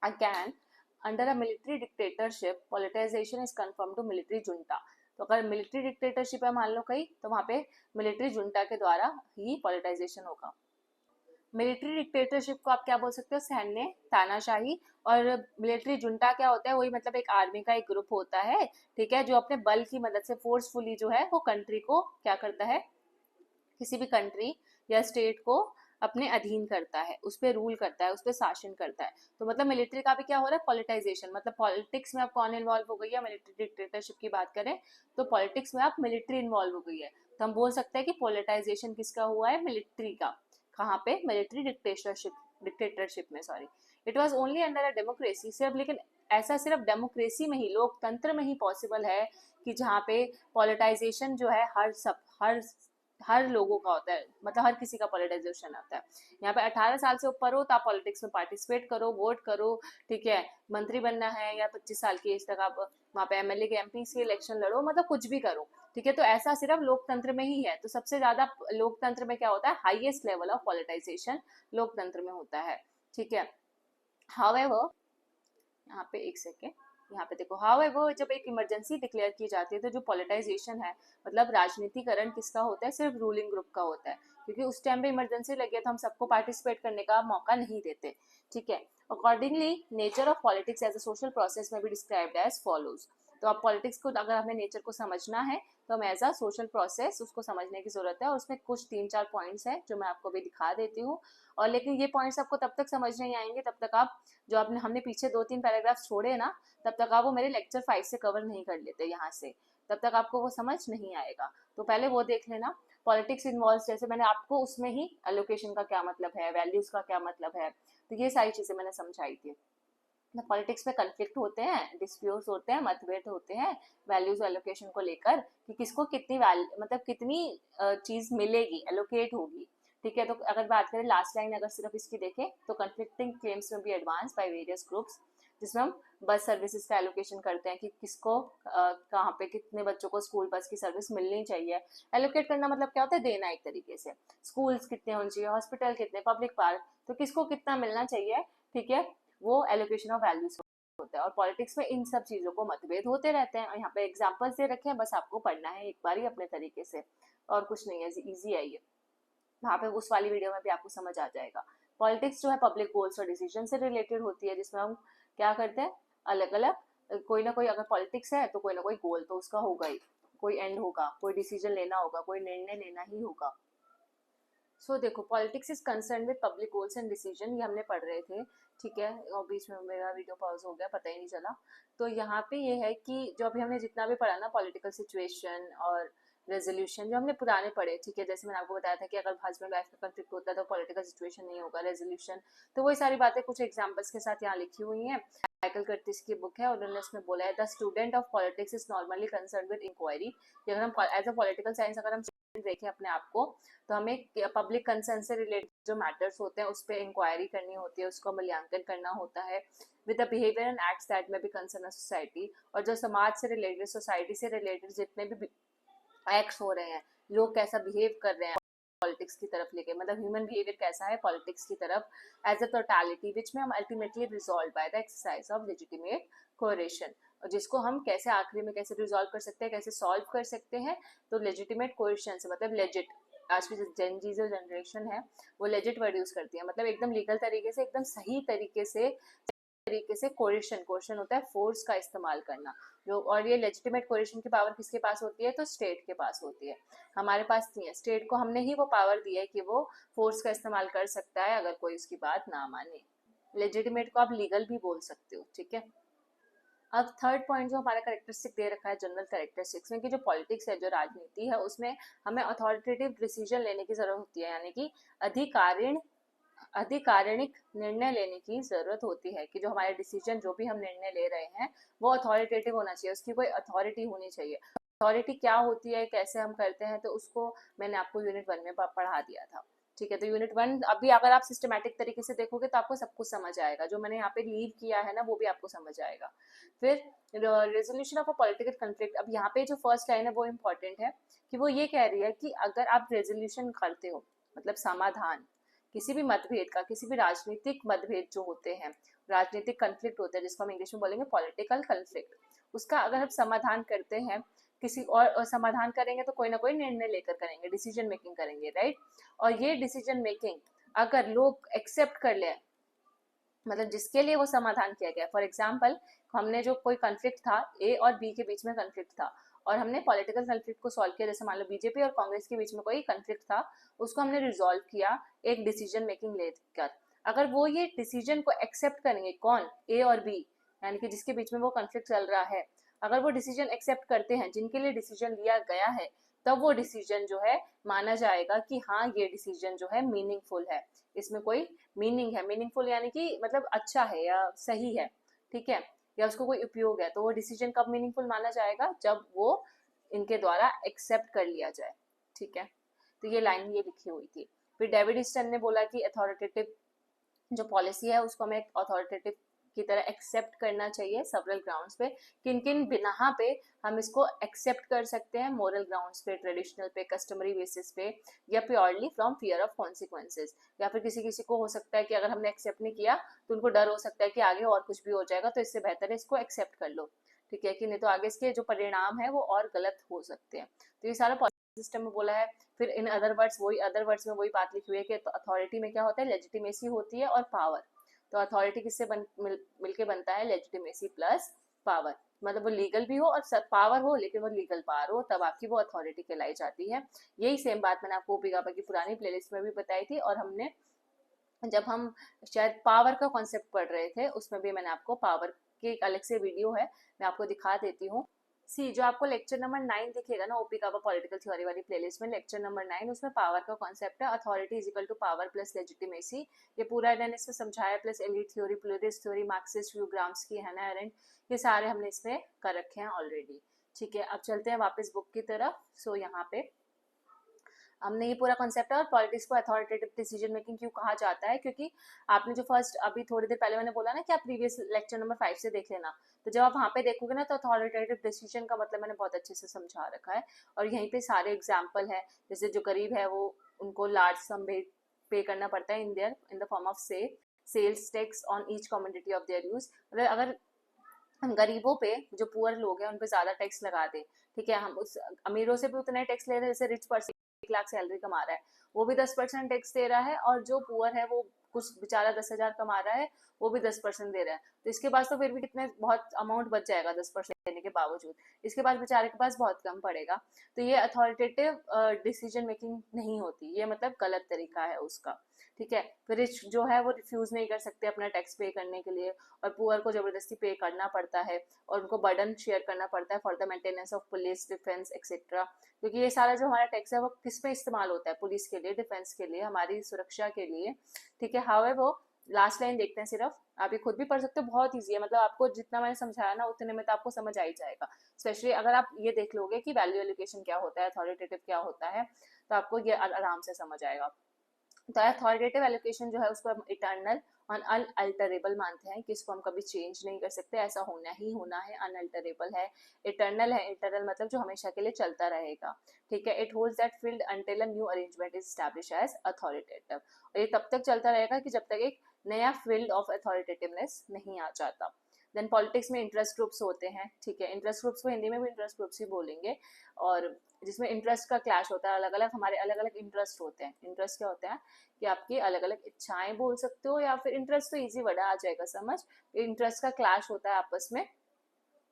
Again, under a military dictatorship politicisation is confined to military junta. तो अगर मिलिट्री डिक्टेटरशिप है मान लो कहीं, तो वहाँ पे मिलिट्री जुंटा के द्वारा ही पॉलिटाइजेशन होगा। मिलिट्री डिक्टेटरशिप को आप क्या बोल सकते हो, सैन्य तानाशाही। और मिलिट्री जुंटा क्या होता है, वही मतलब एक आर्मी का एक ग्रुप होता है, ठीक है, जो अपने बल की मदद से फोर्सफुली जो है वो कंट्री को क्या करता है, किसी भी कंट्री या स्टेट को अपने अधीन करता है, उस पर रूल करता है, उस पर शासन करता है। तो मतलब मिलिट्री का भी क्या हो रहा है, पॉलिटाइजेशन, मतलब पॉलिटिक्स में अब कौन इन्वॉल्व हो गई है, मिलिट्री डिक्टेटरशिप की बात करें तो पॉलिटिक्स में अब मिलिट्री इन्वॉल्व हो गई है। तो हम बोल सकते हैं कि पॉलिटाइजेशन किसका हुआ है, मिलिट्री का। कहाँ पे, मिलिट्री डिक्टेटरशिप में, sorry, it was only under a democracy सिर्फ, लेकिन ऐसा सिर्फ डेमोक्रेसी में ही, लोकतंत्र में ही पॉसिबल है कि जहाँ पे पॉलिटाइजेशन जो है हर लोगों का होता है, मतलब हर किसी का पॉलिटाइजेशन होता है। यहाँ पे 18 साल से ऊपर हो तो आप पॉलिटिक्स में पार्टिसिपेट करो, वोट करो, ठीक है, मंत्री बनना है, या 25 साल की एज तक आप वहाँ पे एमएलए के एमपी से इलेक्शन लड़ो, मतलब कुछ भी करो, ठीक है। तो ऐसा सिर्फ लोकतंत्र में ही है। तो सबसे ज्यादा लोकतंत्र में क्या होता है, हाईएस्ट लेवल ऑफ पॉलिटाइजेशन लोकतंत्र में होता है, ठीक है। हाउएवर, यहाँ पे एक सेकेंड, यहाँ पे देखो, हाउएवर जब एक इमरजेंसी डिक्लेयर की जाती है तो जो पॉलिटाइजेशन है, मतलब राजनीतिकरण किसका होता है, सिर्फ रूलिंग ग्रुप का होता है, क्योंकि उस टाइम पे इमरजेंसी लगी है तो हम सबको पार्टिसिपेट करने का मौका नहीं देते, ठीक है। Accordingly nature of politics as a social process में भी डिस्क्राइब्ड एज फॉलोज। तो अब पॉलिटिक्स को अगर हमें नेचर को समझना है तो हम एज अ सोशल प्रोसेस उसको समझने की जरूरत है, और उसमें कुछ 3-4 पॉइंट्स हैं जो मैं आपको भी दिखा देती हूँ। और लेकिन ये पॉइंट्स आपको तब तक समझ नहीं आएंगे तब तक आप, जो आपने हमने पीछे 2-3 पैराग्राफ छोड़े ना, तब तक आप वो मेरे लेक्चर 5 से कवर नहीं कर लेते यहाँ से, तब तक आपको वो समझ नहीं आएगा। तो पहले वो देख लेना। पॉलिटिक्स इन्वॉल्व, जैसे मैंने आपको उसमें ही एलोकेशन का क्या मतलब है, वैल्यूज का क्या मतलब है, तो ये सारी चीजें मैंने समझाई थी। पॉलिटिक्स में कन्फ्लिक्ट होते हैं, डिस्प्यूट्स होते हैं, मतभेद होते हैं वैल्यूज एलोकेशन को लेकर, कि किसको कितनी मतलब कितनी चीज मिलेगी, एलोकेट होगी, ठीक है। तो अगर बात करें लास्ट लाइन अगर सिर्फ इसकी देखें तो कंफ्लिक्टिंग क्लेम्स में be advance by various groups, जिसमें हम बस सर्विसेज का एलोकेशन करते हैं कि किसको कहाँ पे कितने बच्चों को स्कूल बस की सर्विस मिलनी चाहिए। एलोकेट करना मतलब क्या होता है, देना एक तरीके से, स्कूल्स कितने होने चाहिए, हॉस्पिटल कितने, पब्लिक पार्क, तो किसको कितना मिलना चाहिए, ठीक है, वो एलोकेशन ऑफ वैल्यूज होता है। और पॉलिटिक्स में इन सब चीजों को मतभेद होते रहते हैं, और यहाँ पे एग्जांपल्स दे रखे हैं, बस आपको पढ़ना है एक बार ही अपने तरीके से, और कुछ नहीं है, इजी है ये। वहाँ पे उस वाली वीडियो में भी आपको समझ आ जाएगा। पॉलिटिक्स जो है पब्लिक गोल्स और डिसीजन से रिलेटेड होती है, जिसमें हम क्या करते हैं, अलग अलग कोई ना कोई, अगर पॉलिटिक्स है तो कोई ना कोई गोल तो उसका होगा ही, कोई एंड होगा, कोई डिसीजन लेना होगा, कोई निर्णय लेना ही होगा। देखो, politics is concern with public goals and decision, ये हमने पढ़ रहे थे, ठीक है। और बीच में मेरा वीडियो पॉज हो गया, पता ही नहीं चला। तो यहाँ पे ये है कि जो अभी हमने जितना भी पढ़ा ना, पॉलिटिकल सिचुएशन और रेजोल्यूशन, जो हमने पुराने पढ़े, ठीक है, जैसे मैंने आपको बताया था कि अगर हस्बैंड वाइफ का कंफ्लिक्ट होता है तो पॉलिटिकल सिचुएशन नहीं होगा, रेजोल्यूशन, तो वही सारी बातें कुछ एग्जाम्पल्स के साथ यहाँ लिखी हुई हैं। माइकल कर्टिस की बुक है, उन्होंने उसमें बोला है, the student of politics is normally concern with inquiry. अगर हम एज अ पॉलिटिकल साइंस अगर हम देखें अपने आप को, तो हमें पब्लिक कंसर्न से रिलेटेड जो मैटर्स होते हैं उस पर इंक्वायरी करनी होती है, उसको मूल्यांकन करना होता है, with the behaviour and acts that में भी कंसर्न सोसाइटी। और जो समाज से रिलेटेड, सोसाइटी से रिलेटेड जितने भी एक्ट्स हो रहे हैं, लोग कैसा बिहेव कर रहे हैं पॉलिटिक्स की तरफ लेके, मतलब ह्यूमन बिहेवियर कैसा है पॉलिटिक्स की तरफ एज अ टोटालिटी, विच में हम ultimately resolve by the exercise of legitimate coercion, और जिसको हम कैसे आखिरी में कैसे रिजॉल्व कर सकते हैं, कैसे सॉल्व कर सकते हैं, तो लेजिटिमेट कोरेशन से मतलब लेजिट, आज की जो जनरेशन है वो लेजिट वर्ड यूज करती है, मतलब एकदम लीगल तरीके से, एकदम सही तरीके से कोरिशन, कोरिशन होता है फोर्स का इस्तेमाल करना, जो, और ये लेजिटिमेट कोरिशन की पावर किसके पास होती है, तो स्टेट के पास होती है, हमारे पास नहीं है। स्टेट को हमने ही वो पावर दी है कि वो फोर्स का इस्तेमाल कर सकता है अगर कोई उसकी बात ना माने। लेजिटिमेट को आप लीगल भी बोल सकते हो, ठीक है। अब थर्ड पॉइंट जो हमारा कैरेक्टरिस्टिक दे रखा है जनरल कैरेक्टरिस्टिक्स में, कि जो पॉलिटिक्स है, जो राजनीति है, उसमें हमें अथॉरिटेटिव डिसीजन लेने की जरूरत होती है, यानी कि अधिकारिणिक निर्णय लेने की जरूरत होती है, कि जो हमारे डिसीजन, जो भी हम निर्णय ले रहे हैं, वो अथॉरिटेटिव होना चाहिए, उसकी कोई अथॉरिटी होनी चाहिए। अथॉरिटी क्या होती है, कैसे हम करते हैं, तो उसको मैंने आपको यूनिट 1 में पढ़ा दिया था, ठीक है। तो यूनिट 1 अभी अगर आप सिस्टमैटिक तरीके से देखोगे तो आपको सब कुछ समझ आएगा, जो मैंने यहाँ पे लीव किया है ना वो भी आपको समझ आएगा। फिर resolution of a political conflict, अब यहाँ पे जो फर्स्ट लाइन है वो इम्पोर्टेंट है, कि वो ये कह रही है कि अगर आप रेजोल्यूशन करते हो, मतलब समाधान किसी भी मतभेद का, किसी भी राजनीतिक मतभेद जो होते हैं, राजनीतिक कंफ्लिक्ट होते हैं, जिसको हम इंग्लिश में बोलेंगे पॉलिटिकल कंफ्लिक्ट, उसका अगर हम समाधान करते हैं, किसी और समाधान करेंगे तो कोई ना कोई निर्णय लेकर करेंगे, डिसीजन मेकिंग करेंगे, राइट। और ये डिसीजन मेकिंग अगर लोग एक्सेप्ट कर ले, मतलब जिसके लिए वो समाधान किया गया, फॉर एग्जाम्पल हमने जो कोई कंफ्लिक्ट था, ए और बी के बीच में कंफ्लिक्ट था, और हमने पॉलिटिकल कंफ्लिक्ट को सॉल्व किया, जैसे मान लो बीजेपी और कांग्रेस के बीच में कोई कंफ्लिक्ट था, उसको हमने रिजॉल्व किया एक डिसीजन मेकिंग लेकर। अगर वो ये डिसीजन को एक्सेप्ट करेंगे, कौन, ए और बी, यानी कि जिसके बीच में वो कंफ्लिक्ट चल रहा है, अगर वो डिसीजन एक्सेप्ट करते हैं, जिनके लिए डिसीजन लिया गया है, तब वो डिसीजन जो है माना जाएगा कि हाँ ये डिसीजन जो है मीनिंगफुल है, इसमें कोई मीनिंग है। मीनिंगफुल यानी कि मतलब अच्छा है या सही है, ठीक है, या उसको कोई उपयोग है। तो वो डिसीजन कब मीनिंगफुल माना जाएगा, जब वो इनके द्वारा एक्सेप्ट कर लिया जाए, ठीक है। तो ये लाइन ये लिखी हुई थी। फिर डेविड ईस्टन ने बोला कि अथॉरिटेटिव जो पॉलिसी है उसको हमें अथॉरिटेटिव की तरह एक्सेप्ट करना चाहिए सेवरल ग्राउंड्स पे। किन किन बिना पे हम इसको एक्सेप्ट कर सकते हैं, मोरल ग्राउंड्स पे, ट्रेडिशनल पे, कस्टमरी बेसिस पे, या purely from fear of consequences. या फिर किसी किसी को हो सकता है कि अगर हमने एक्सेप्ट नहीं किया तो उनको डर हो सकता है कि आगे और कुछ भी हो जाएगा, तो इससे बेहतर है इसको एक्सेप्ट कर लो, ठीक है कि नहीं तो आगे इसके जो परिणाम है वो और गलत हो सकते हैं। तो ये सारा सिस्टम में बोला है। फिर इन अदर वर्ड्स, वही अदर वर्ड्स में वही बात लिखी हुई है कि तो अथॉरिटी में क्या होता है, लेजिटिमेसी होती है और पावर। तो अथॉरिटी किससे मिलके बनता है, लेजिटिमेसी प्लस पावर। मतलब वो लीगल भी हो और पावर हो, लेकिन वो लीगल पावर हो, तब आपकी वो अथॉरिटी कहलाई जाती है। यही सेम बात मैंने आपको ओपी गाबा की पुरानी प्लेलिस्ट में भी बताई थी, और हमने जब हम शायद पावर का कॉन्सेप्ट पढ़ रहे थे उसमें भी मैंने आपको पावर की एक अलग से वीडियो है, मैं आपको दिखा देती हूँ। सी जो आपको लेक्चर नंबर 9 दिखेगा ना ओपी का पॉलिटिकल थ्योरी वाली प्लेलिस्ट में, लेक्चर नंबर 9, उसमें पावर का कॉन्सेप्ट है, authority is equal to power plus legitimacy. ये पूरा मैंने इसमें समझाया, plus elite theory, pluralist theory, Marxist view, Gramsci, Hannah Arendt, ये सारे हमने इसमें कर रखे हैं ऑलरेडी, ठीक है। अब चलते हैं वापस बुक की तरफ। सो यहाँ पे हमने ये पूरा कॉन्सेप्ट है। और पॉलिटिक्स को अथॉरिटेटिव डिसीजन मेकिंग क्यों कहा जाता है, क्योंकि आपने जो फर्स्ट अभी थोड़ी देर पहले मैंने बोला ना कि आप प्रीवियस लेक्चर नंबर 5 से देख लेना, तो जब आप वहाँ पे देखोगे ना तो अथॉरिटेटिव डिसीजन का मतलब मैंने बहुत अच्छे से समझा रखा है। और यहीं पे सारे एग्जाम्पल है, जैसे जो गरीब है वो उनको लार्ज सम पे करना पड़ता है in the form of sales tax on each community of their use. मतलब अगर हम गरीबों पे, जो पुअर लोग हैं उन पे ज्यादा टैक्स लगा दे, ठीक है, हम उस अमीरों से भी उतना टैक्स ले रहे हैं, जैसे रिच पर्सन 1 लाख सैलरी कमा रहा है वो भी 10% टैक्स दे रहा है, और जो पुअर है वो कुछ बेचारा 10,000 कमा रहा है वो भी 10% दे रहा है। तो इसके पास तो फिर भी कितने बहुत अमाउंट बच जाएगा 10% देने के बावजूद, इसके पास बेचारे के पास बहुत कम पड़ेगा। तो ये अथॉरिटेटिव डिसीजन मेकिंग नहीं होती, ये मतलब गलत तरीका है उसका, ठीक है। फिर रिच जो है वो रिफ्यूज नहीं कर सकते अपना टैक्स पे करने के लिए, और पुअर को जबरदस्ती पे करना पड़ता है, और उनको बर्डन शेयर करना पड़ता है for the maintenance of police, defence etcetera. क्योंकि ये सारा जो हमारा टैक्स है वो किस पे इस्तेमाल होता है, पुलिस के लिए, डिफेंस के लिए, हमारी सुरक्षा के लिए, ठीक है। हाउ वो लास्ट लाइन देखते हैं सिर्फ, आप ये खुद भी पढ़ सकते हो, बहुत ईजी है, मतलब आपको जितना मैंने समझाया ना उतने में तो आपको समझ आ ही जाएगा। स्पेशली अगर आप ये देख लोगे कि वैल्यू एलोकेशन क्या होता है, अथॉरिटेटिव क्या होता है, तो आपको ये आराम से समझ आएगा। तो अथॉरिटेटिव एलोकेशन जो है उसको हम इटर्नल और अनअल्टरेबल मानते हैं कि इसको हम कभी चेंज नहीं कर सकते, ऐसा होना ही होना है। अनअल्टरेबल है, इटर्नल है, इटर्नल मतलब जो हमेशा के लिए चलता रहेगा, ठीक है। It holds that field until a new arrangement is establish as authoritative. और ये तब तक चलता रहेगा कि जब तक एक नया फील्ड ऑफ अथॉरिटेटिवनेस नहीं आ जाता। देन पॉलिटिक्स में इंटरेस्ट ग्रुप्स होते हैं, ठीक है। इंटरेस्ट ग्रुप्स को हिंदी में भी इंटरेस्ट ग्रुप्स ही बोलेंगे, और जिसमें इंटरेस्ट का क्लैश होता है, अलग अलग हमारे अलग अलग इंटरेस्ट होते हैं। इंटरेस्ट क्या होता है कि आपकी अलग अलग इच्छाएं बोल सकते हो, या फिर इंटरेस्ट तो इजी वर्ड आ जाएगा समझ। इंटरेस्ट का क्लैश होता है आपस में,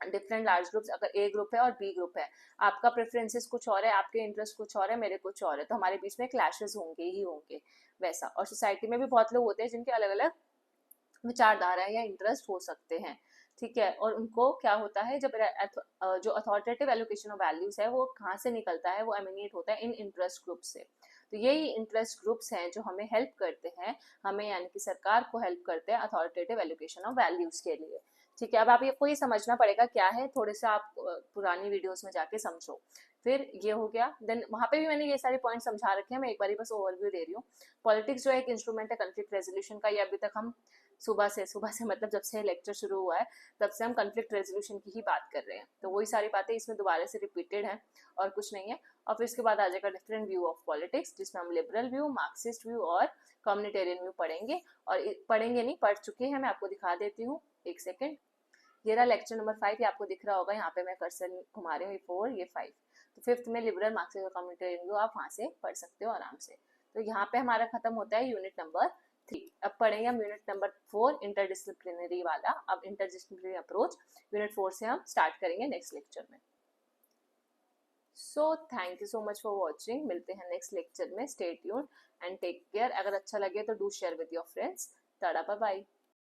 डिफरेंट लार्ज ग्रुप्स, अगर ए ग्रुप है और बी ग्रुप है, आपका प्रेफरेंसेस कुछ और है, आपके इंटरेस्ट कुछ और है, मेरे कुछ और है, तो हमारे बीच में क्लैशेस होंगे ही होंगे वैसा। और सोसाइटी में भी बहुत लोग होते हैं जिनके अलग अलग विचारधारा या इंटरेस्ट हो सकते हैं, ठीक है। और उनको क्या होता है, जब जो अथॉरिटेटिव एलोकेशन ऑफ वैल्यूज है वो कहाँ से निकलता है, वो एमिनेट होता है इन इंटरेस्ट ग्रुप से। तो यही इंटरेस्ट ग्रुप्स हैं जो हमें हेल्प करते हैं, हमें यानी कि सरकार को हेल्प करते हैं अथॉरिटेटिव एलोकेशन ऑफ वैल्यूज के लिए, ठीक है। अब आपको ये समझना पड़ेगा क्या है, थोड़े से आप पुरानी वीडियोस में जाके समझो। फिर ये हो गया, देन वहां पे भी मैंने ये सारे पॉइंट समझा रखे हैं, मैं एक बार बस ओवरव्यू दे रही हूँ। पॉलिटिक्स जो है एक इंस्ट्रूमेंट है कन्फ्लिक्ट रेजोल्यूशन का, ये अभी तक हम सुबह से मतलब जब से लेक्चर शुरू हुआ है तब से हम कन्फ्लिक्ट रेजोल्यूशन की ही बात कर रहे हैं, तो वही सारी बातें इसमें दोबारा से रिपीटेड है और कुछ नहीं है। और फिर इसके बाद आ जाएगा डिफरेंट व्यू ऑफ पॉलिटिक्स, जिसमें हम लिबरल व्यू, मार्क्सिस्ट व्यू और कम्युनिटेरियन व्यू पढ़ेंगे। और पढ़ेंगे नहीं, पढ़ चुके हैं, मैं आपको दिखा देती हूँ, एक सेकेंड। ये रहा लेक्चर नंबर 5, ये आपको दिख रहा होगा, यहाँ पे मैं कर्सर घुमा रही हूँ, ये 4 ये 5। तो 5th में लिबरल, मार्क्सिस्ट और कम्युनिटेरियन व्यू आप वहाँ से पढ़ सकते हो आराम से। तो यहाँ पे हमारा खत्म होता है यूनिट नंबर 3। अब पढ़ेंगे हम यूनिट नंबर 4 इंटरडिसिप्लिनरी वाला। अब इंटरडिसिप्लिनरी अप्रोच यूनिट 4 से हम स्टार्ट करेंगे नेक्स्ट लेक्चर में। So thank you so much for watching, मिलते हैं नेक्स्ट लेक्चर में। Stay tuned and take care. अगर अच्छा लगे तो do share with your friends. Tata bye bye.